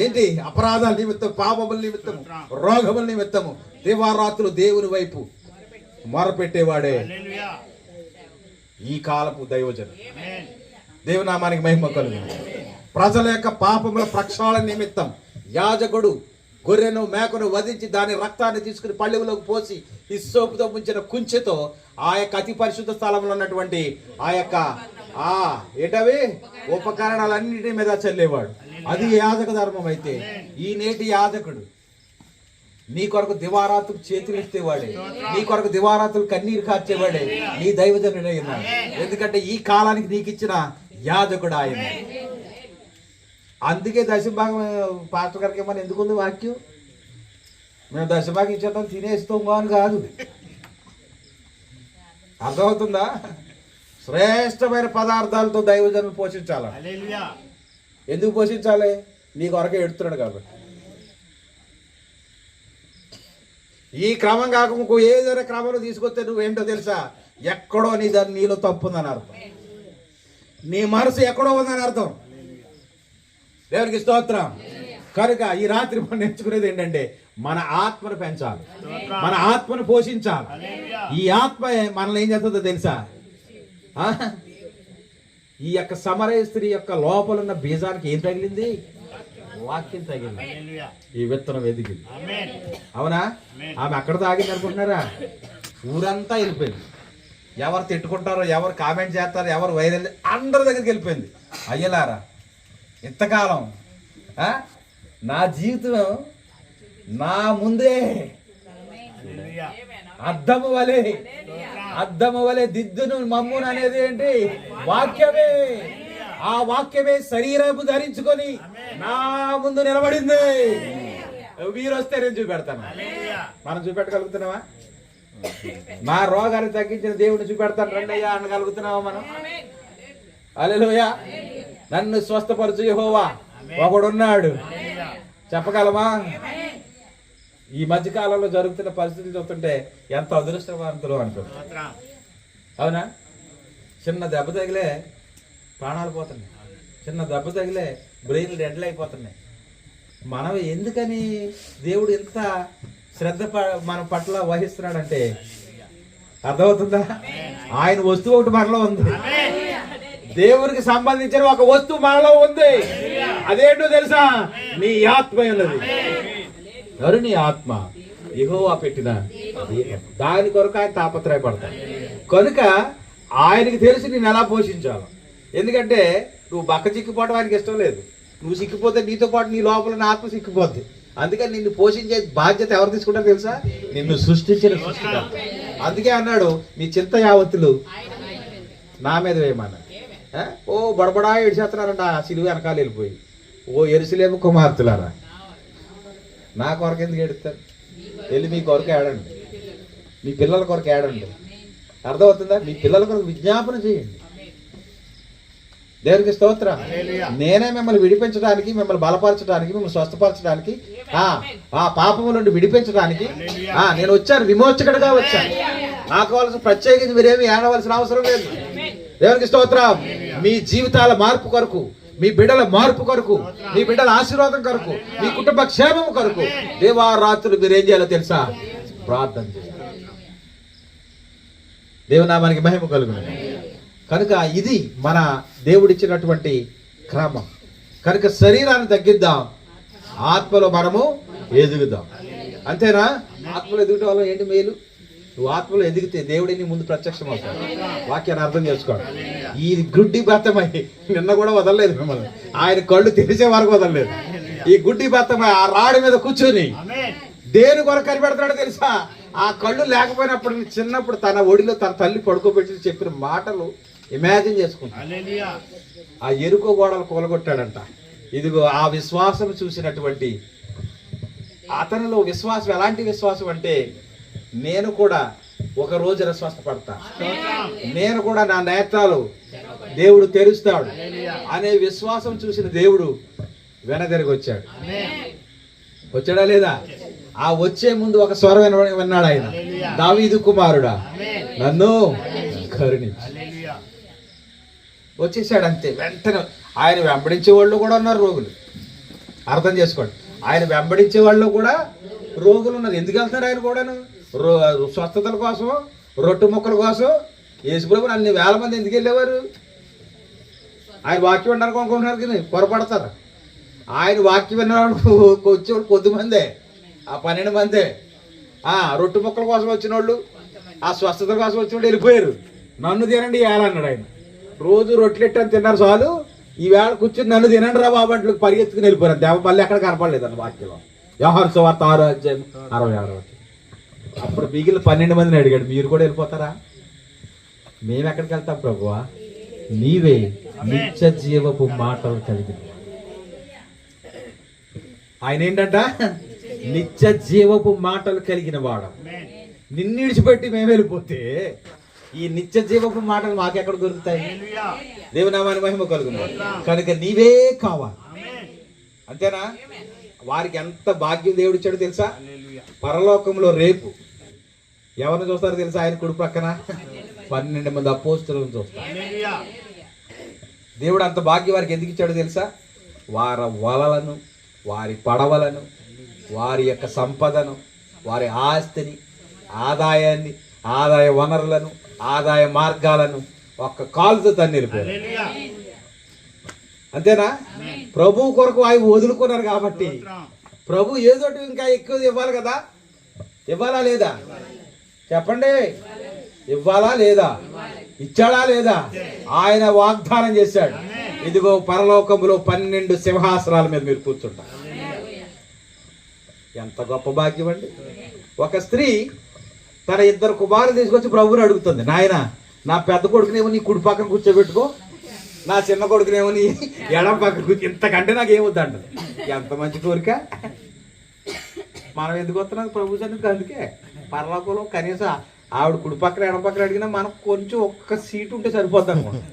ఏంటి అపరాధాల నిమిత్తం, పాపముల నిమిత్తము, రోగముల నిమిత్తము దివారాత్రులు దేవుని వైపు మొరపెట్టేవాడే ఈ కాలపు దైవజనుడు. దేవునామానికి మహిమ కలుగును. ప్రజల యొక్క పాపముల ప్రక్షాళన నిమిత్తం యాజకుడు గొర్రెను మేకను వధించి దాని రక్తాన్ని తీసుకుని పళ్ళెంలోకి పోసి హిస్సోపుతో ముంచిన కుంచెతో ఆ యొక్క అతి పరిశుద్ధ స్థలంలో ఉన్నటువంటి ఆ యొక్క ఏంటవి ఉపకరణాలన్నిటి మీద చల్లేవాడు. అది యాజక ధర్మం. అయితే ఈ నేటి యాజకుడు నీ కొరకు దివారాత్రులు చేతులు ఎత్తేవాడే, నీ కొరకు దివారాత్రులు కన్నీరు కార్చేవాడే నీ దైవజనుడై ఉన్నాడు. ఎందుకంటే ఈ కాలానికి నీకు ఇచ్చిన యాజకుడు ఆయన. అందుకే దశభాగం పాస్టర్ గారికి ఏమన్నా ఎందుకుంది వాక్యం? మేము దశభాగం ఇచ్చేద్దాం తినేస్తాం అని కాదు. అర్థమవుతుందా? శ్రేష్టమైన పదార్థాలతో దైవజనులు పోషించాలి. ఎందుకు పోషించాలి? నీ కొరకే ఎడుతున్నాడు కాబట్టి. ఈ క్రమం కాక ఇంకో ఏదైనా క్రమంలో తీసుకొస్తే నువ్వేంటో తెలుసా? ఎక్కడో నీలో తప్పు ఉందని అర్థం. నీ మనసు ఎక్కడో ఉందని అర్థం. దేవునికి స్తోత్రం. కనుక ఈ రాత్రి మనం నేర్చుకునేది ఏంటంటే మన ఆత్మను పెంచాలి, మన ఆత్మను పోషించాలి. ఈ ఆత్మ మనల్ని ఏం చేస్తుందో తెలుసా? ఈ యొక్క సమరయ స్త్రీ యొక్క లోపల ఉన్న బీజానికి ఏం తగిలింది? వాక్యం తగిలింది. ఈ విత్తనం ఎదిగింది. అవునా? ఆమె అక్కడ తాగింది అనుకుంటున్నారా? ఊరంతా వెళ్ళిపోయింది. ఎవరు తిట్టుకుంటారో, ఎవరు కామెంట్ చేస్తారో, ఎవరు వైరల్, అందరి దగ్గరికి వెళ్ళిపోయింది. అయ్యలారా, ఇంతకాలం నా జీవితం నా ముందే అద్దము వలె దిద్దును మమ్మును అనేది ఏంటి? వాక్యమే. ఆ వాక్యమే శరీరము ధరించుకొని నా ముందు నిలబడింది. వీరు వస్తే నేను చూపెడతాను. మనం చూపెట్టగలుగుతున్నావా? నా రోగాన్ని తగ్గించిన దేవుడిని చూపెడతాను రండయ్యా అనగలుగుతున్నావా మనం? హల్లెలూయా. నన్ను స్వస్థపరచు యెహోవా ఒకడున్నాడు చెప్పగలమా? ఈ మధ్యకాలంలో జరుగుతున్న పరిస్థితులు చూస్తుంటే ఎంత అదృష్టవంతులు అనుకుంటున్నాం. అవునా? చిన్న దెబ్బ తగిలే ప్రాణాలు పోతున్నాయి. చిన్న దెబ్బ తగిలే బ్రెయిన్లు డెడ్లు అయిపోతున్నాయి. మనం ఎందుకని దేవుడు ఎంత శ్రద్ధ మన పట్ల వహిస్తున్నాడంటే అర్థమవుతుందా? ఆయన వస్తువు ఒకటి మనలో ఉంది, దేవునికి సంబంధించిన ఒక వస్తువు మనలో ఉంది. అదేంటో తెలుసా? నీ ఆత్మ ఉన్నది. ఎవరు? నీ ఆత్మ. యెహోవా పెట్టిన దాని కొరకు ఆయన తాపత్రయపడతాడు. కనుక ఆయనకి తెలిసి నేను ఎలా పోషించాలి. ఎందుకంటే నువ్వు బక్క చిక్కిపోవడం ఆయనకి ఇష్టం లేదు. నువ్వు సిక్కిపోతే నీతో పాటు నీ లోపల నా ఆత్మ సిక్కిపోద్ది. అందుకని నిన్ను పోషించే బాధ్యత ఎవరు తీసుకుంటారో తెలుసా? నిన్ను సృష్టించిన సృష్టికర్త. అందుకే అన్నాడు, మీ చింత యావత్తులు నా మీద వేయమన్నా. ఓ బడబడా ఏడిచేస్తున్నారంట ఆ సిలువ వెనకాల వెళ్ళిపోయి. ఓ యెరూషలేము కుమార్తెలారా, నా కొరకు ఎందుకు ఏడుస్తారు? వెళ్ళి మీ కొరకు ఏడండి, మీ పిల్లల కొరకు ఏడండి. అర్థమవుతుందా? మీ పిల్లల కొరకు విజ్ఞాపన చేయండి. దేవునికి స్తోత్రం. నేనే మిమ్మల్ని విడిపించడానికి, మిమ్మల్ని బలపరచడానికి, మిమ్మల్ని స్వస్థపరచడానికి, ఆ పాపము నుండి విడిపించడానికి నేను వచ్చాను. విమోచకుడిగా వచ్చాను. నాకు కావాల్సిన ప్రత్యేకించి మీరేమి ఏడవలసిన అవసరం లేదు. దేవునికి స్తోత్రం. మీ జీవితాల మార్పు కొరకు, మీ బిడ్డల మార్పు కొరకు, మీ బిడ్డల ఆశీర్వాదం కొరకు, మీ కుటుంబ క్షేమం కొరకు దేవారాత్రులు మీరు ఏం చేయాలో తెలుసా? ప్రార్థన చేయాలి. దేవునామానికి మహిమ కలుగును. కనుక ఇది మన దేవుడిచ్చినటువంటి క్రమం. కనుక శరీరాన్ని తగ్గిద్దాం, ఆత్మలో మనము ఎదుగుదాం. అంతేనా? ఆత్మలో ఎదుగుట వల్ల ఏంటి మేలు? నువ్వు ఆత్మలో ఎదిగితే దేవుడిని ముందు ప్రత్యక్షం అవుతాడు. వాక్యాన్ని అర్థం చేసుకోండి. ఈ గుడ్డి బత్తమై నిన్న కూడా వదలలేదు మిమ్మల్ని. ఆయన కళ్ళు తెరిచే వరకు వదలలేదు. ఈ గుడ్డి బత్తమై ఆ రాడి మీద కూర్చొని దేని కొరకు కనిపెడతాడో తెలుసా? ఆ కళ్ళు లేకపోయినప్పుడు చిన్నప్పుడు తన ఒడిలో తన తల్లి పడుకోబెట్టి చెప్పిన మాటలు ఇమాజిన్ చేసుకుంటాడు. ఆ ఎరుకో గోడలు కూలగొట్టాడంట. ఇదిగో ఆ విశ్వాసం చూసినటువంటి అతనిలో విశ్వాసం ఎలాంటి విశ్వాసం అంటే, నేను కూడా ఒక రోజున స్వస్థపడతా, నేను కూడా నా నేత్రాలు దేవుడు తెరుస్తాడు అనే విశ్వాసం చూసిన దేవుడు వెనదిరిగి వచ్చాడు. వచ్చాడా లేదా? ఆ వచ్చే ముందు ఒక స్వరం విన్నాడు ఆయన, దావీదు కుమారుడా నన్ను కరుణించు. వచ్చేసాడు అంతే. వెంటనే ఆయన వెంబడించే వాళ్ళు కూడా ఉన్నారు రోగులు. అర్థం చేసుకోండి, ఆయన వెంబడించే వాళ్ళు కూడా రోగులు ఉన్నారు. ఎందుకు వెళ్తారు ఆయన కూడాను? స్వస్థతల కోసం, రొట్టె ముక్కల కోసం. యేసుప్రభు అన్ని వేల మంది ఎందుకు వెళ్ళేవారు? ఆయన వాక్యం వినడానికి అనుకుంటున్నారు కానీ పొరపడతారు. ఆయన వాక్యం విన్నవాడు వచ్చేవాడు కొద్దిమందే, ఆ 12 మందే. రొట్టె ముక్కల కోసం వచ్చిన వాళ్ళు, ఆ స్వస్థతల కోసం వచ్చిన వాళ్ళు వెళ్ళిపోయారు. నన్ను తినండి ఏలన్నాడు ఆయన. రోజు రొట్టెలెట్టని తిన్నారు చాలు, ఈవేళ కూర్చొని నన్ను తినండి రా బాబు అంటూ పరిగెత్తుకుని వెళ్ళిపోయారు. దేవ మళ్ళీ ఎక్కడ కనపడలేదు అన్న వాక్యంలో. యోహాను సువార్త 6:66. అప్పుడు మిగిలిన 12 మందిని అడిగాడు, మీరు కూడా వెళ్ళిపోతారా? మేము ఎక్కడికి వెళ్తాం ప్రభువా? నీవే నిత్య జీవపు మాటలు కలిగిన. ఆయన ఏంటంట? నిత్య జీవపు మాటలు కలిగిన వాడు. నిన్ను విడిచిపెట్టి మేము వెళ్ళిపోతే ఈ నిత్య జీవపు మాటలు మాకెక్కడ దొరుకుతాయి? దేవునామాని మహిమ కలుగును. కనుక నీవే కావాలి. అంతేనా? వారికి ఎంత భాగ్యం దేవుడిచ్చాడు తెలుసా? పరలోకంలో రేపు ఎవరిని చూస్తారో తెలుసా? ఆయన కుడి ప్రక్కన 12 మంది అపోస్తలులను చూస్తారు. దేవుడు అంత భాగ్యం వారికి ఎందుకు ఇచ్చాడో తెలుసా? వారి వలలను, వారి పడవలను, వారి యొక్క సంపదను, వారి ఆస్తిని, ఆదాయాన్ని, ఆదాయ వనరులను, ఆదాయ మార్గాలను ఒక్క కాలుతో తన్ని వెళ్ళిపోయారు. అంతేనా? ప్రభు కొరకు అవి వదులుకున్నారు కాబట్టి ప్రభు ఏదో ఇంకా ఎక్కువ ఇవ్వాలి కదా. ఇవ్వాలా లేదా? చెప్పండి, ఇవ్వాలా లేదా? ఇచ్చాడా లేదా? ఆయన వాగ్దానం చేశాడు, ఇదిగో పరలోకములో 12 సింహాసనాల మీద మీరు కూర్చుంటారు. ఎంత గొప్ప భాగ్యం అండి. ఒక స్త్రీ తన 2 కుమారులు తీసుకొచ్చి ప్రభువుని అడుగుతుంది, నాయన నా పెద్ద కొడుకునేమో నీ కుడి పక్కన కూర్చోబెట్టుకో, నా చిన్న కొడుకునేమో నీ ఎడం పక్కన కూర్చో, ఇంతకంటే నాకు ఏమొద్దంట. ఎంత మంచి కోరిక. మనం ఎందుకు వస్తున్నాం ప్రభు సన్నిధికి? అందుకే పరలోకంలో కనీసం ఆవిడ కుడి పక్కన ఎడం పక్కన అడిగినా మనకు కొంచెం ఒక్క సీటు ఉంటే సరిపోద్ది అనుకోండి.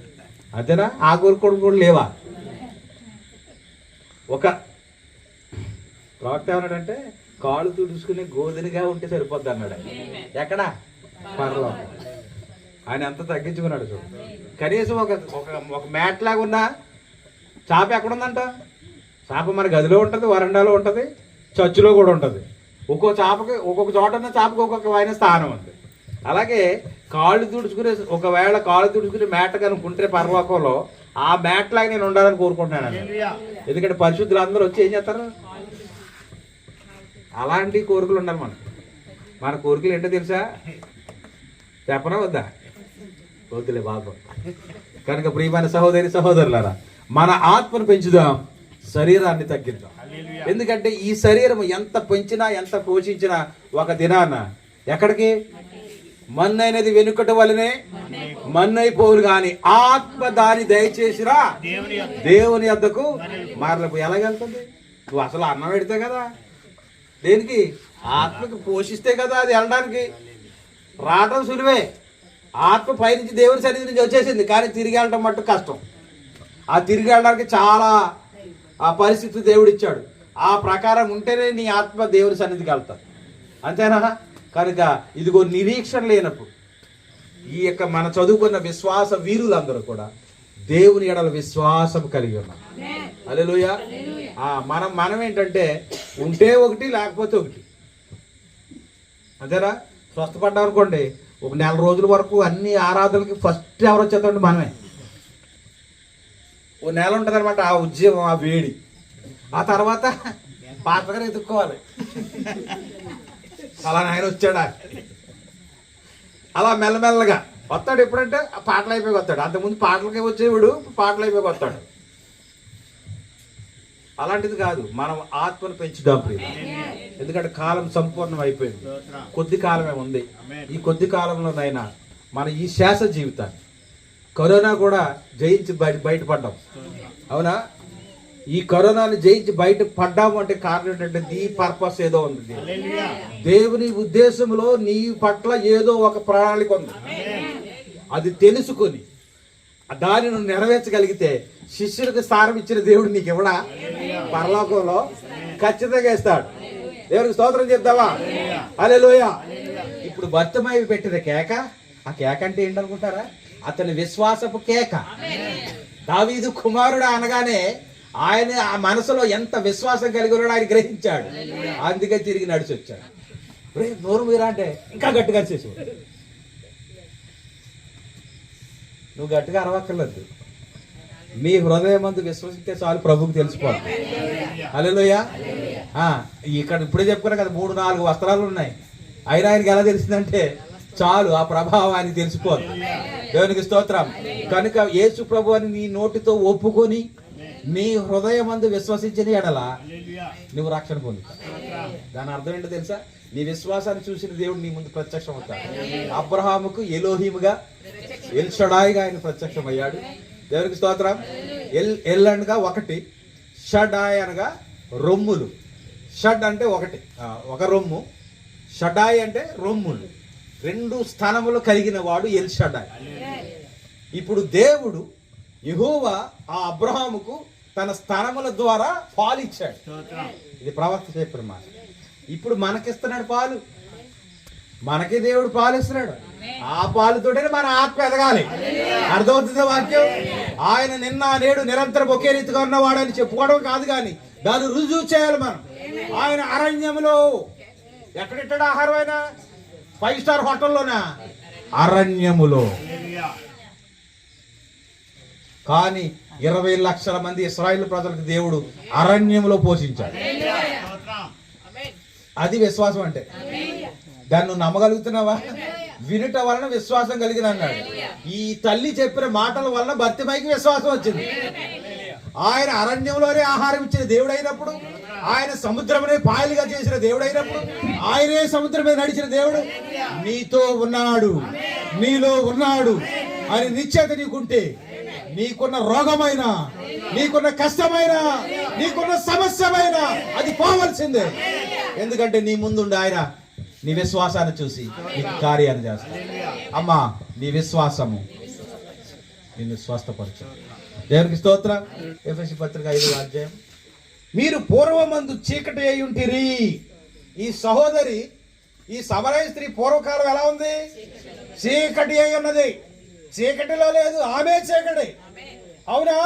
అంతేనా? ఆ కోరిక కూడా లేవా? ఒక ప్రవక్త ఏమన్నాడంటే, కాళ్ళు తుడుచుకుని గోధునిగా ఉంటే సరిపోద్ది అన్నాడు. ఎక్కడ? పరలోకం. ఆయన ఎంత తగ్గించుకున్నాడు చూడు. కనీసం ఒక మ్యాట్ లాగా ఉన్నా చాప ఎక్కడుందంట? చాప మన గదిలో ఉంటుంది, వరండాలో ఉంటుంది, చర్చిలో కూడా ఉంటుంది. ఒక్కొక్క చాపకి ఒక్కొక్క చోట ఉన్న చాపకి ఒక్కొక్క స్థానం ఉంది. అలాగే కాళ్ళు తుడుచుకునే, ఒకవేళ కాళ్ళు తుడుచుకునే మేట కనుక్కుంటే పరలోకంలో ఆ మేటలాగా నేను ఉండాలని కోరుకుంటున్నాను. ఎందుకంటే పరిశుద్ధులు అందరూ వచ్చి ఏం చేస్తారు? అలాంటి కోరికలు ఉండాలి మనకు. మన కోరికలు ఏంటో తెలుసా? చెప్పనా వద్దా? వద్దులే బాబు. కనుక ప్రియమైన సహోదరి సహోదరులారా, మన ఆత్మను పెంచుదాం, శరీరాన్ని తగ్గిద్దాం. ఎందుకంటే ఈ శరీరం ఎంత పెంచినా ఎంత పోషించినా ఒక దినాన ఎక్కడికి? మన్నైనది వెనుకట వలనే మన్నైపోవును కానీ ఆత్మ దాని దయచేసిరా దేవుని యొద్దకు మరలకు. ఎలాగెళ్తుంది? నువ్వు అసలు అన్నం పెడితే కదా, దేనికి? ఆత్మకి పోషిస్తే కదా అది వెళ్ళడానికి. రావడం సులువే, ఆత్మ పైనుంచి దేవుని సన్నిధి నుంచి వచ్చేసింది, కానీ తిరిగి వెళ్ళడం మట్టు కష్టం. ఆ తిరిగి వెళ్ళడానికి చాలా ఆ పరిస్థితి దేవుడు ఇచ్చాడు. ఆ ప్రకారం ఉంటేనే నీ ఆత్మ దేవుని సన్నిధికి వెళ్తాడు, అంతేనా? కనుక ఇదిగో నిరీక్షణ లేనప్పుడు ఈ యొక్క మన చదువుకున్న విశ్వాస వీరులందరూ కూడా దేవుని ఎడల విశ్వాసం కలిగి ఉన్నారు. హల్లెలూయా. మనం ఏంటంటే ఉంటే ఒకటి లేకపోతే ఒకటి, అంతేనా? స్వస్థపడ్డాం అనుకోండి, ఒక నెల రోజుల వరకు అన్ని ఆరాధనలకి ఫస్ట్ ఎవరు వచ్చేదండి? మనమే. ఓ నెల ఉంటుంది అనమాట ఆ ఉద్యమం, ఆ వేడి. ఆ తర్వాత పాటగా ఎత్తుక్కోవాలి, అలా ఆయన వచ్చాడా. అలా మెల్లమెల్లగా వస్తాడు. ఎప్పుడంటే ఆ పాటలు అయిపోయి వస్తాడు. అంతకుముందు పాటలకి వచ్చేవాడు, పాటలు అయిపోయి వస్తాడు. అలాంటిది కాదు, మనం ఆత్మను పెంచుదాం ప్రియ. ఎందుకంటే కాలం సంపూర్ణం అయిపోయింది, కొద్ది కాలమే ఉంది. ఈ కొద్ది కాలంలోనైనా మన ఈ శ్వాస జీవితాన్ని, కరోనా కూడా జయించి బయటపడ్డాం, అవునా? ఈ కరోనాని జయించి బయట పడ్డాము అంటే కారణం ఏంటంటే నీ పర్పస్ ఏదో ఉంది. దేవుని ఉద్దేశంలో నీ పట్ల ఏదో ఒక ప్రణాళిక ఉంది. అది తెలుసుకొని దాన్ని నువ్వు నెరవేర్చగలిగితే శిష్యులకు స్థానం ఇచ్చిన దేవుడు నీకు ఇవ్వడా? పరలోకంలో ఖచ్చితంగా ఇస్తాడు. దేవునికి స్తోత్రం చెప్తావా? హల్లెలూయా. ఇప్పుడు భర్తమై పెట్టిన కేక, ఆ కేక అంటే ఏంటనుకుంటారా? అతని విశ్వాసపు కేక. దావీదు కుమారుడు అనగానే ఆయన ఆ మనసులో ఎంత విశ్వాసం కలిగి ఉన్నాడో ఆయన గ్రహించాడు. అందుకే తిరిగి నడిచి వచ్చాడు. నోరు మీరా అంటే ఇంకా గట్టిగా చేసి, నువ్వు గట్టిగా అరవక్కర్లేదు, మీ హృదయమందు విశ్వసిస్తే చాలు, ప్రభువుకి తెలిసిపోతుంది. హల్లెలూయా. ఇక్కడ ఇప్పుడే చెప్పుకున్నా కదా, 3-4 వస్త్రాలు ఉన్నాయి, అయినా ఆయనకి ఎలా తెలిసిందంటే చాలు, ఆ ప్రభావం ఆయనకి తెలిసిపోతుంది. దేవునికి స్తోత్రం. కనుక యేసు ప్రభు అని నీ నోటితో ఒప్పుకొని నీ హృదయమందు విశ్వసించిన ఎడల నువ్వు రక్షణ పొందుతావు. దాని అర్థం ఏంటో తెలుసా? నీ విశ్వాసాన్ని చూసిన దేవుడు నీ ముందు ప్రత్యక్షం అవుతాడు. అబ్రహాముకు ఎలోహీముగా, ఎల్ షడాయిగా ఆయన ప్రత్యక్షం అయ్యాడు. దేవునికి స్తోత్రం. ఎల్ అనగా ఒకటి, షడాయ్ అనగా రొమ్ములు. షడ్ అంటే ఒకటి, ఒక రొమ్ము. షడాయ్ అంటే రొమ్ములు. 2 స్థానములు కలిగిన వాడు ఎల్ షడాయ్. ఇప్పుడు దేవుడు యెహోవా ఆ అబ్రహాముకు తన స్థానముల ద్వారా పాలు ఇచ్చాడు. ఇది ప్రవక్త చెప్పిన మాట. ఇప్పుడు మనకిస్తున్నాడు పాలు, మనకి దేవుడు పాలు ఇస్తున్నాడు. ఆ పాలుతోనే మన ఆత్మ ఎదగాలి. అర్థమవుతుంది వాక్యం? ఆయన నిన్న నేడు నిరంతరం ఒకే రీతిగా ఉన్నవాడు అని చెప్పుకోవడం కాదు, కానీ దాన్ని రుజువు చేయాలి మనం. ఆయన అరణ్యంలో ఎక్కడిట్టాడు ఆహారం? ఆయన 5 స్టార్ హోటల్లోనా? అరణ్యములో. కానీ 20 లక్షల మంది ఇశ్రాయేలు ప్రజలకు దేవుడు అరణ్యంలో పోషించాడు. అది విశ్వాసం అంటే. దాన్ని నువ్వు నమ్మగలుగుతున్నావా? వినుట వలన విశ్వాసం కలిగిన అన్నాడు. ఈ తల్లి చెప్పిన మాటల వలన భర్తిమైకి విశ్వాసం వచ్చింది. ఆయన అరణ్యంలోనే ఆహారం ఇచ్చిన దేవుడు అయినప్పుడు, ఆయన సముద్రమునే పాయలుగా చేసిన దేవుడు అయినప్పుడు, ఆయనే సముద్రం మీద నడిచిన దేవుడు నీతో ఉన్నాడు, నీలో ఉన్నాడు అని నిశ్చయత నీకుంటే, నీకున్న రోగమైన, నీకున్న కష్టమైన, నీకున్న సమస్యమైన అది పోవలసిందే. ఎందుకంటే నీ ముందుండి ఆయన నీ విశ్వాసాన్ని చూసి నీకు కార్యాన్ని చేస్తాడు. అమ్మా, నీ విశ్వాసము నిన్ను స్వస్థపరచు. దేవునికి స్తోత్రం. ఎఫెసీ పత్రిక 5వ అధ్యాయం. మీరు పూర్వమందు చీకటి అయి ఉంటిరి. ఈ సహోదరి, ఈ సమరయ స్త్రీ పూర్వకాలం ఎలా ఉంది? చీకటి అయి ఉన్నది. చీకటిలో లేదు, ఆమె చీకటి. అవునా?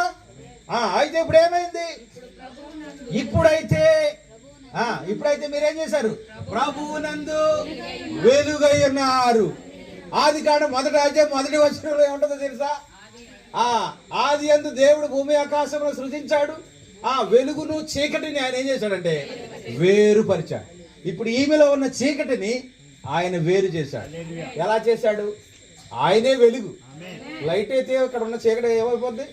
అయితే ఇప్పుడు ఏమైంది? ఇప్పుడైతే మీరేం చేశారు? ప్రభువునందు వెలుగై ఉన్నారు. ఆది కాండం 1వ అధ్యాయం 1వ వచనంలో ఏముంటుందో తెలుసా? ఆది యందు దేవుడు భూమి ఆకాశంలో సృజించాడు. వెలుగును చీకటిని ఆయన ఏం చేశాడంటే వేరుపరిచాడు. ఇప్పుడు ఈమెలో ఉన్న చీకటిని ఆయన వేరు చేశాడు. ఎలా చేశాడు? ఆయనే వెలుగు. లైట్ అయితే ఇక్కడ ఉన్న చీకటి ఏమైపోద్ది?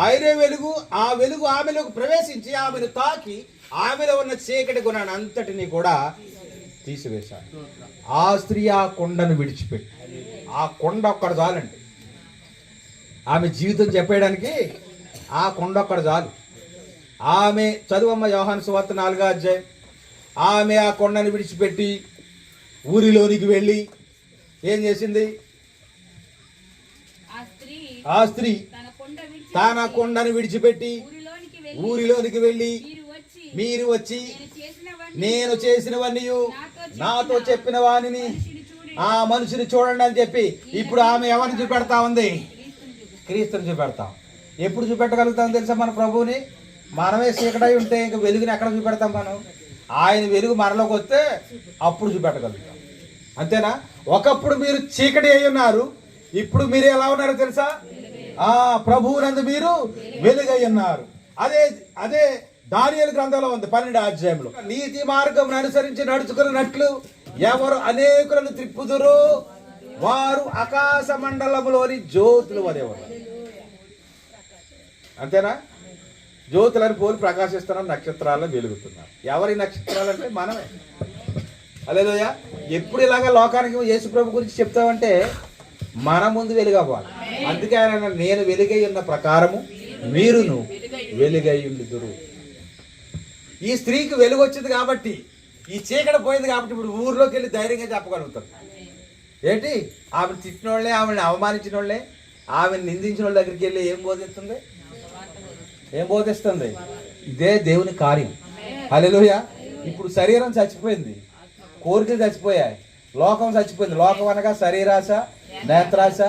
ఆయనే వెలుగు. ఆ వెలుగు ఆమెలోకి ప్రవేశించి ఆమెను తాకి ఆమెలో ఉన్న చీకటి గుణాన్ని అంతటిని కూడా తీసివేశాడు. ఆ స్త్రీ ఆ కొండను విడిచిపెట్టి, ఆ కొండ ఒక్కడ చాలండి ఆమె జీవితం చెప్పేయడానికి. ఆ కొండ ఒక్కడ చాలు. ఆమె చదువమ్మ యోహాను సువార్త 4వ అధ్యాయం. ఆమె ఆ కొండను విడిచిపెట్టి ఊరిలోనికి వెళ్ళి ఏం చేసింది? ఆ స్త్రీ తన కొండను విడిచిపెట్టి ఊరిలోనికి వెళ్ళి మీరు వచ్చి నేను చేసినవన్నీ నాతో చెప్పిన వాణిని ఆ మనిషిని చూడండి అని చెప్పి ఇప్పుడు ఆమె ఎవరిని చూపెడతా ఉంది? క్రీస్తుని చూపెడతాం. ఎప్పుడు చూపెట్టగలుగుతాం తెలుసా? మన ప్రభువుని మనమే చీకటై ఉంటే ఇంకా వెలుగుని ఎక్కడ చూపెడతాం మనం? ఆయన వెలుగు మనలోకి వస్తే అప్పుడు చూపెట్టగలుగుతాం. అంతేనా? ఒకప్పుడు మీరు చీకటి అయి ఉన్నారు, ఇప్పుడు మీరు ఎలా ఉన్నారో తెలుసా? ప్రభువునందు మీరు వెలుగై ఉన్నారు. అదే దానియేలు గ్రంథంలో ఉంది 12వ అధ్యాయంలో. నీతి మార్గం అనుసరించి నడుచుకున్నట్లు ఎవరు అనేకులను త్రిప్పుదురు వారు ఆకాశ మండలంలోని జ్యోతులు వదేవారు. అంతేనా? జ్యోతులను పోలి ప్రకాశిస్తున్నారు, నక్షత్రాలను వెలుగుతున్నారు. ఎవరి నక్షత్రాలు అంటే మనమే. హల్లెలూయా. ఎప్పుడు ఇలాగా లోకానికి యేసు ప్రభు గురించి చెప్తామంటే మన ముందు వెలుగవ్వాలి. అందుకే ఆయన నేను వెలుగై ఉన్న ప్రకారము మీరును వెలుగై ఉండుదురు. ఈ స్త్రీకి వెలుగు వచ్చింది కాబట్టి, ఈ చీకటి పోయింది కాబట్టి ఇప్పుడు ఊర్లోకి వెళ్ళి ధైర్యంగా చెప్పగలుగుతారు. ఏంటి? ఆమెను తిట్టిన వాళ్ళే, ఆమెను అవమానించిన వాళ్ళే, ఆమెను నిందించిన వాళ్ళ దగ్గరికి వెళ్ళి ఏం బోధిస్తుంది? ఇదే దేవుని కార్యం. హల్లెలూయా. ఇప్పుడు శరీరం చచ్చిపోయింది, కోరికలు చచ్చిపోయాయి, లోకం చచ్చిపోయింది. లోకం అనగా శరీరాశ, నేత్రాశ,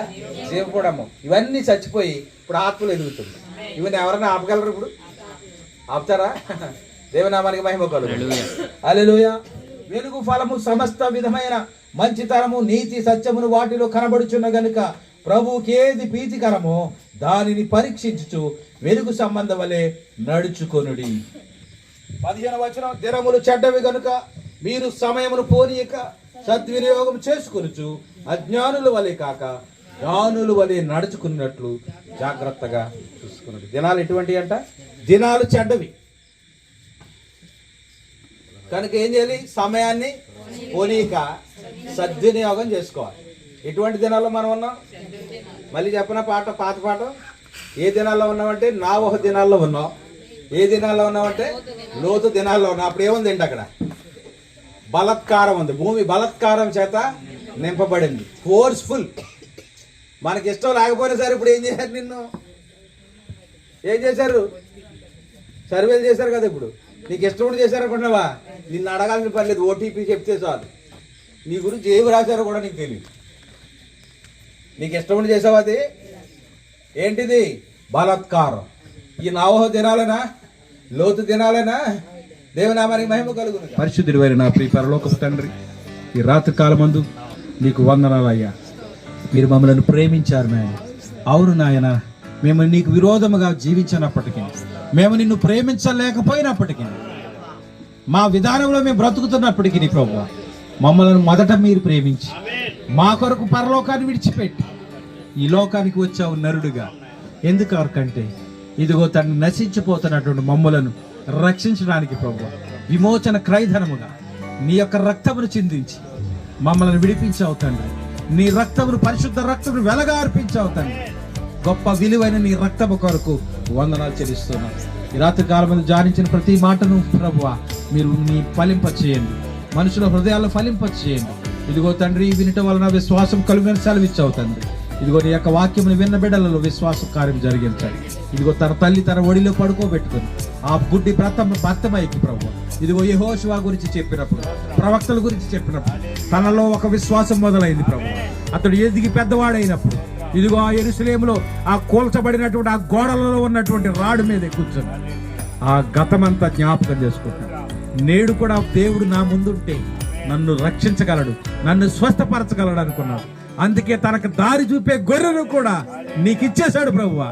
జీవకూడము ఇవన్నీ చచ్చిపోయి ఇప్పుడు ఆత్మలు ఎదుగుతుంది. ఇవన్నీ ఎవరైనా ఆపగలరు? ఇప్పుడు ఆపుతారా? దేవునామానికి మహిమ కలుగును. హల్లెలూయా. వెలుగు ఫలము సమస్త విధమైన మంచితనము నీతి సత్యమును వాటిలో కనబడుచున్న గనుక ప్రభువుకి ఏది ప్రీతికరమో దానిని పరీక్షించుచు వెలుగు సంబంధం వలె నడుచుకొనుడి. 15వ వచనం. దినములు చెడ్డవి గనుక మీరు సమయమును పోనీయక సద్వినియోగం చేసుకొనుచు అజ్ఞానుల వలె కాక జ్ఞానుల వలె నడుచుకున్నట్లు జాగ్రత్తగా చూసుకున్నది. దినాలు ఎటువంటి అంట? దినాలు చెడ్డవి కనుక ఏం చేయాలి? సమయాన్ని పోనీక సద్వినియోగం చేసుకోవాలి. ఎటువంటి దినాల్లో మనం ఉన్నాం? మళ్ళీ చెప్పిన పాట, పాత పాట. ఏ దినాల్లో ఉన్నామంటే నావోహ దినాల్లో ఉన్నాం. ఏ దినాల్లో ఉన్నామంటే లోతు దినాల్లో ఉన్నాం. అప్పుడు ఏముంది ఏంటి? అక్కడ బలత్కారం ఉంది. భూమి బలత్కారం చేత నింపబడింది. ఫోర్స్ఫుల్. మనకి ఇష్టం లేకపోయినా సరే ఇప్పుడు ఏం చేశారు? ఏం చేశారు? సర్వేలు చేశారు కదా. ఇప్పుడు నీకు ఇష్టం ఉండి చేశారు అనుకుంటున్నావా? నిన్ను అడగాల్సిన పని లేదు. ఓటీపీ చెప్తే చాలు. నీ గురించి ఏమి రాశారో కూడా నీకు తెలియదు. నీకు ఇష్టం ఉండి చేసావు. అది ఏంటిది? బలత్కారం. ఈ నావోహ దినాలనా, లోతు దినాలనా? దేవునామానికి మహిమ కలుగును. పరిశుద్ధుడైన నా ప్రియ పరలోకపు తండ్రి, ఈ రాత్రి కాలమందు నీకు వందనాలు అయ్యా. మీరు మమ్మల్ని ప్రేమించారు నాయన. అవును నాయన, మేము నీకు విరోధముగా జీవించినప్పటికీ, మేము నిన్ను ప్రేమించలేకపోయినప్పటికీ, మా విధానంలో మేము బ్రతుకుతున్నప్పటికీ ప్రభువా, మమ్మల్ని మొదట మీరు ప్రేమించి మా కొరకు పరలోకాన్ని విడిచిపెట్టి ఈ లోకానికి వచ్చావు నరుడుగా. ఎందుకంటే ఇదిగో తను నశించిపోతున్నటువంటి మమ్మలను రక్షించడానికి ప్రభువా, విమోచన క్రయధనముగా నీ యొక్క రక్తమును చిందించి మమ్మల్ని విడిపించావు తండ్రి. నీ రక్తమును, పరిశుద్ధ రక్తమును వెలగా అర్పించావు తండ్రి. గొప్ప విలువైన నీ రక్తము కొరకు వందనాలు చెల్లిస్తున్నాం. ఈ రాత్రి కాలం జారించిన ప్రతి మాటను ప్రభువా మీరు నీ ఫలింప చేయండి, మనుషుల హృదయాల్లో ఫలింప చేయండి. ఇదిగో తండ్రి, వినటం వలన విశ్వాసం కలుగుని సెలవిచ్చావు తండ్రి. ఇదిగో నీ యొక్క వాక్యమును విన్న బిడ్డలలో విశ్వాస కార్యం జరిగించండి. ఇదిగో తన తల్లి తన ఒడిలో పడుకోబెట్టుకుని ఆ గుడ్డి భర్తమైకి ప్రభు, ఇదిగో యెహోషువ గురించి చెప్పినప్పుడు, ప్రవక్తల గురించి చెప్పినప్పుడు తనలో ఒక విశ్వాసం మొదలైంది ప్రభు. అతడు ఎదిగి పెద్దవాడైనప్పుడు ఇదిగో ఆ యెరూషలేములో ఆ కూల్చబడినటువంటి ఆ గోడలలో ఉన్నటువంటి రాడు మీద కూర్చొని ఆ గతమంతా జ్ఞాపకం చేసుకుంటాను. నేడు కూడా దేవుడు నా ముందుంటే నన్ను రక్షించగలడు, నన్ను స్వస్థపరచగలడు అనుకున్నాడు. అందుకే తనకు దారి చూపే గొర్రెను కూడా నీకు ఇచ్చేశాడు ప్రభువా.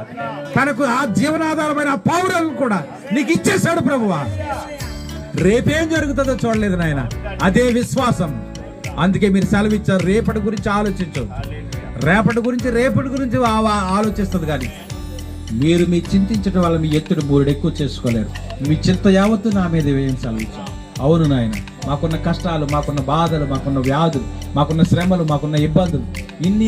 తనకు ఆ జీవనాధారమైన ఆ పౌరులను కూడా నీకు ఇచ్చేశాడు ప్రభువా. రేపేం జరుగుతుందో చూడలేదు నాయన, అదే విశ్వాసం. అందుకే మీరు సెలవిచ్చారు, రేపటి గురించి ఆలోచించవు. రేపటి గురించి ఆలోచిస్తుంది కానీ మీరు మీ చింతించడం వల్ల మీ ఎత్తుడు బోరుడు ఎక్కువ చేసుకోలేరు. మీ చింత యావత్తు నా మీద ఏం సెలవిచ్చారు. అవును నాయన, మాకున్న కష్టాలు, మాకున్న బాధలు, మాకున్న వ్యాధులు, మాకున్న శ్రమలు, మాకున్న ఇబ్బందులు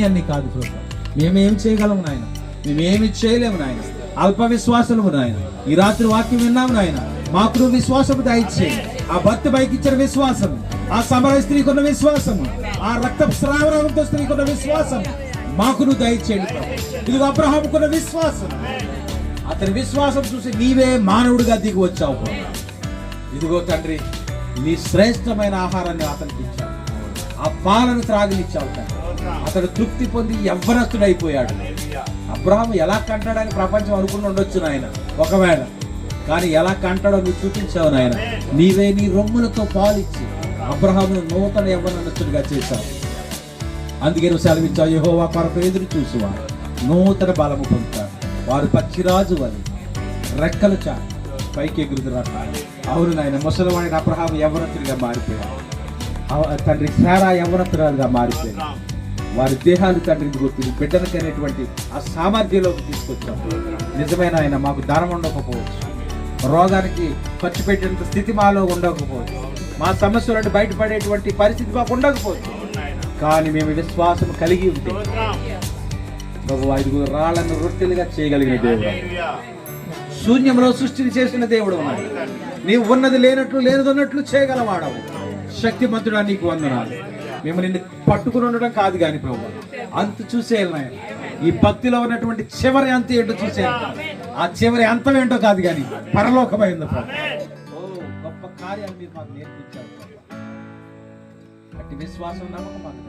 అన్ని కాదు ప్రభు. మేమేం చేయగలము నాయన, మేమేమి చేయలేము నాయన. అల్ప విశ్వాసము నాయన. ఈ రాత్రి వాక్యం విన్నాము నాయన, మాకు విశ్వాసము దయచేయి. ఆ భర్త పైకిచ్చిన విశ్వాసం, ఆ సమర స్త్రీకున్న విశ్వాసము, ఆ రక్త స్రావరంతో స్త్రీకున్న విశ్వాసం మాకును దయచేయండి. ఇదిగో అబ్రహాముకున్న విశ్వాసం, అతని విశ్వాసం చూసి నీవే మానవుడిగా దిగి వచ్చావు. ఇదిగో తండ్రి, నీ శ్రేష్టమైన ఆహారాన్ని అతనికి ఇచ్చావు, ఆ పాలను త్రాగినిచ్చావు తండ్రి. అతడు తృప్తి పొంది యవ్వనస్తుడైపోయాడు. అబ్రహాము ఎలా కంటాడని ప్రపంచం అనుకుని ఉండొచ్చు నాయన ఒకవేళ, కానీ ఎలా కంటాడో నువ్వు చూపించావు నాయన. నీవే నీ రొమ్ములతో పాలిచ్చి అబ్రహామును నూతన యవ్వనస్తుడిగా చేశావు. అందుకే నువ్వు సెలవిచ్చావు, యెహోవా కొరకు ఎదురు చూసేవారు నూతన బలము పొందుతారు, వారు పచ్చిరాజు అని రెక్కలు చాటు పైకి ఎగురుతున్నారు. అవును నాయన, ముసలివాడిని అబ్రహాము యవ్వనస్తుడిగా మారిపోయాడు. తండ్రి శారా యవ్వనస్తురాలుగా మారిపోయాడు. వారి దేహాలు తండ్రికి గుర్తు బిడ్డలకి అనేటువంటి ఆ సామర్థ్యంలోకి తీసుకొచ్చాం. నిజమైన ఆయన, మాకు ధనం ఉండకపోవచ్చు, రోగానికి ఖర్చు పెట్టేంత స్థితి మాలో ఉండకపోవచ్చు, మా సమస్యలను బయటపడేటువంటి పరిస్థితి మాకు ఉండకపోవచ్చు, కానీ మేము విశ్వాసం కలిగి ఉంటే ప్రభు 5 రాళ్లను రొట్టెలుగా చేయగలిగిన దేవుడు, శూన్యంలో సృష్టిని చేసిన దేవుడు ఉన్నాడు. నీవు ఉన్నది లేనట్లు లేనిదన్నట్లు చేయగలవాడవు. శక్తిమంతుడా నీకు వందనాలు. మేము నిన్ను పట్టుకుని ఉండడం కాదు కానీ ప్రభు, అంత చూసేయాలి. ఈ భక్తిలో ఉన్నటువంటి చివరి అంత ఏంటో చూసేయాలి. ఆ చివరి అంతం ఏంటో కాదు కానీ పరలోకమైంది ప్రభు. ఓ గొప్ప కార్యాలు మీరు మాకు నేర్పించారు. అట్టి విశ్వాసం, నమ్మకం మాకు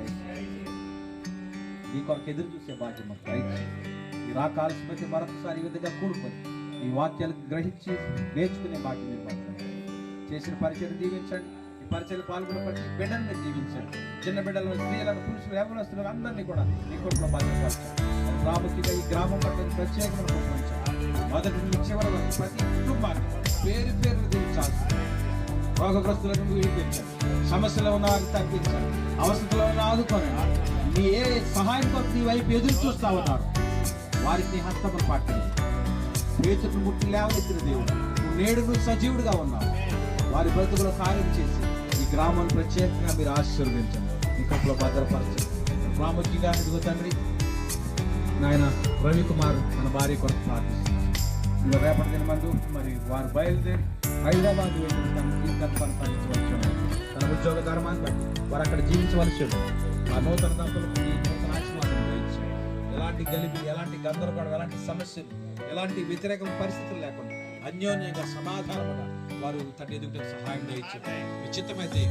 ఈ కొరకు ఎదురు చూసే బాధ్యత మాకు దయచేయండి. ఈ రాకాల్సి బట్టి మరొకసారి ఈ విధంగా కూడుకొని ఈ వాక్యాలకు గ్రహించి నేర్చుకునే భాగ్యం మీరు మాకు చేసిన పరిచయం దీవించండి. ఈ పరిచయం పాల్గొన్న ప్రతి బిడ్డల్ని దీవించండి. చిన్న బిడ్డలను, స్త్రీలను, పురుషులు, యవ్వనస్తులు అందరినీ కూడా మీ కొట్లో బాధ్యపరచండి. ప్రాముఖ్యంగా ఈ గ్రామం పట్ల ప్రత్యేకమైన ప్రోత్సహించండి. మొదటి నుంచి చివరి వరకు ప్రతి కుటుంబాన్ని పేరు పేరు దీవించాల్సి, రోగగ్రస్తులను విడిపించండి, సమస్యలో ఉన్న వారిని తగ్గించండి, అవసరంలో ఉన్న ఆదుకోనండి. నీ ఏ సహాయం కొరకు నీ వైపు ఎదురు చూస్తా ఉన్నారు వారికి నీ హస్తమును పట్టండి. పేతులను ముట్టి లేవనెత్తిన దేవుడు, నేడు నువ్వు సజీవుడిగా ఉన్నావు. వారి బ్రతుకులో కార్యం చేసి ఈ గ్రామాన్ని ప్రత్యేకంగా మీరు ఆశీర్వదించండి, ఇంకట్లో భద్రపరచండి. ప్రాముఖ్యంగా ఇదిగో తండ్రి నాయన రవికుమార్ మన భార్య కొరకు ప్రార్థిస్తున్నాం. ఇలా రేపటి దిన మందు మరి వారు బయలుదేరి హైదరాబాద్ కొనసాగించవచ్చు. తన ఉద్యోగ ధర్మాన్ని బట్టి వారు అక్కడ జీవించవలసి ఉంటుంది. ఆ నూతన దంపతులకు ఈ నూతన ఆశీర్వాదం ఇచ్చి ఎలాంటి గలిబి, ఎలాంటి గందరగోళం, ఎలాంటి సమస్యలు, ఎలాంటి వ్యతిరేక పరిస్థితులు లేకుండా అన్యోన్యంగా సమాధానముగా వారు తండ్రి ఎదుగుటకు సహాయం దయచేయండి. విచిత్రమైతే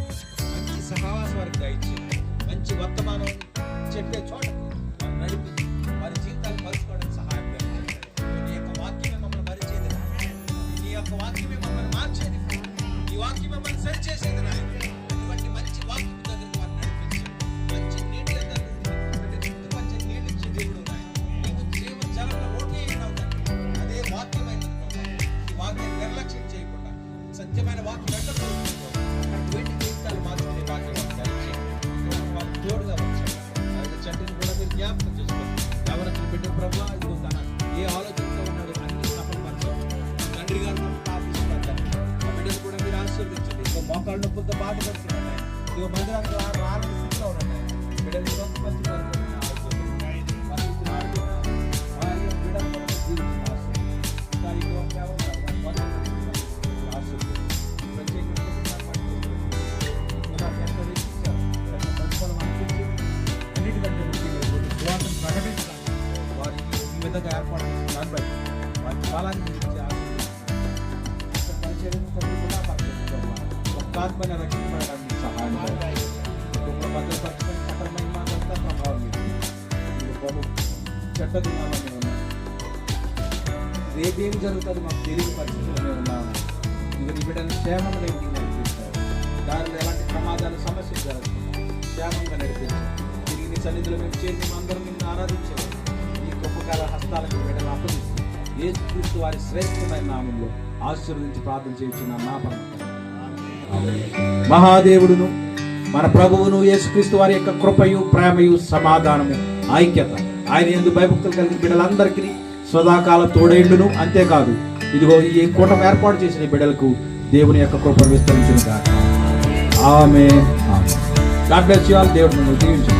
మంచి సహవాసం వారికి దయచేయండి. మంచి వర్తమానం చెప్పే చోట వారు నడిపించి వారి జీవితాలు మలుచుకోవడానికి సహాయం దయచేయండి. నీ యొక్క వాక్యమే మమ్మల్ని మరిచేది, నీ యొక్క వాక్యమే మమ్మల్ని మార్చేది, ఈ వాక్యం మమ్మల్ని సరిచేసేది నాయన. ఇటువంటి మంచి వాక్యం దగ్గరికి వారు నడిపించండి. మంచి నీటి చుట్టుపచ్చే నీళ్ళు ఇచ్చే దేవుడు నాయన. నీకు జీవ జలంలో ఓటే అదే వాక్యమైన ఈ వాక్యాన్ని నిర్లక్ష్యం చేయకుండా సత్యమైన వాక్యం అక్కడికి జీవితాలు మార్చుకునే వాక్యం వాళ్ళు తోడుగా వచ్చారు. చట్టిని కూడా మీరు జ్ఞాపకం చేసుకోండి. ఎవరైనా బిడ్డ ప్రభు ఇదిగో తన ఏ ఆలోచనతో ఉన్నాడు అన్ని సఫలపరచండి. తండ్రి గారు ప్రార్థిస్తున్నారు. ఆ బిడ్డను కూడా మీరు ఆశీర్వదించండి. ఇదిగో మోకాళ్ళ నొప్పులతో బాధపడుతున్నాయి, ఇదిగో మందిరానికి రాలని స్థితిలో ఉన్నాయి. బిడ్డని స్వస్థపరచుకోవాలి. ఏర్పాటు దాన్ని బట్టి వారి కాలాన్ని ఒక్క ఆత్మని రక్షించడానికి సహాయం భద్రపరచుకొని సకలమైన ప్రభావం చెడ్డగున్నామని ఉన్నాం, రేపేం జరుగుతుంది మాకు తెలియని పరిస్థితుల్లో ఉన్నాము. ఇక నీ బిడ్డను క్షేమంగా ఇంటికి నడిపిస్తావు, దారిలో ఎలాంటి ప్రమాదాలు సమస్యలు జరగకుండా క్షేమంగా నడిపించావు. తిరిగి నీ సన్నిధిలో మేము చేరి అందరం నిన్ను ఆరాధించేవారు. నీ గొప్పకాల హస్తాలకు బిడ్డను అప్పగిస్తూ యేసుక్రీస్తు వారి శ్రేష్టమైన నామంలో ఆశీర్వదించి ప్రార్థన చేయించున్నాను నా పరమ మహాదేవుడును మన ప్రభువును యేసుక్రీస్తు వారి యొక్క కృపయు ప్రేమయు సమాధానము ఐక్యత ఆయన యందు భయభక్తులు కలిగిన బిడ్డలందరికీ సదాకాలం తోడేండును. అంతేకాదు ఇదిగో ఈ కూటమి ఏర్పాటు చేసిన బిడ్డలకు దేవుని యొక్క కృపను విస్తరించును గాక. Amen. God bless you all. దేవుడు మిమ్మల్ని దీవించును.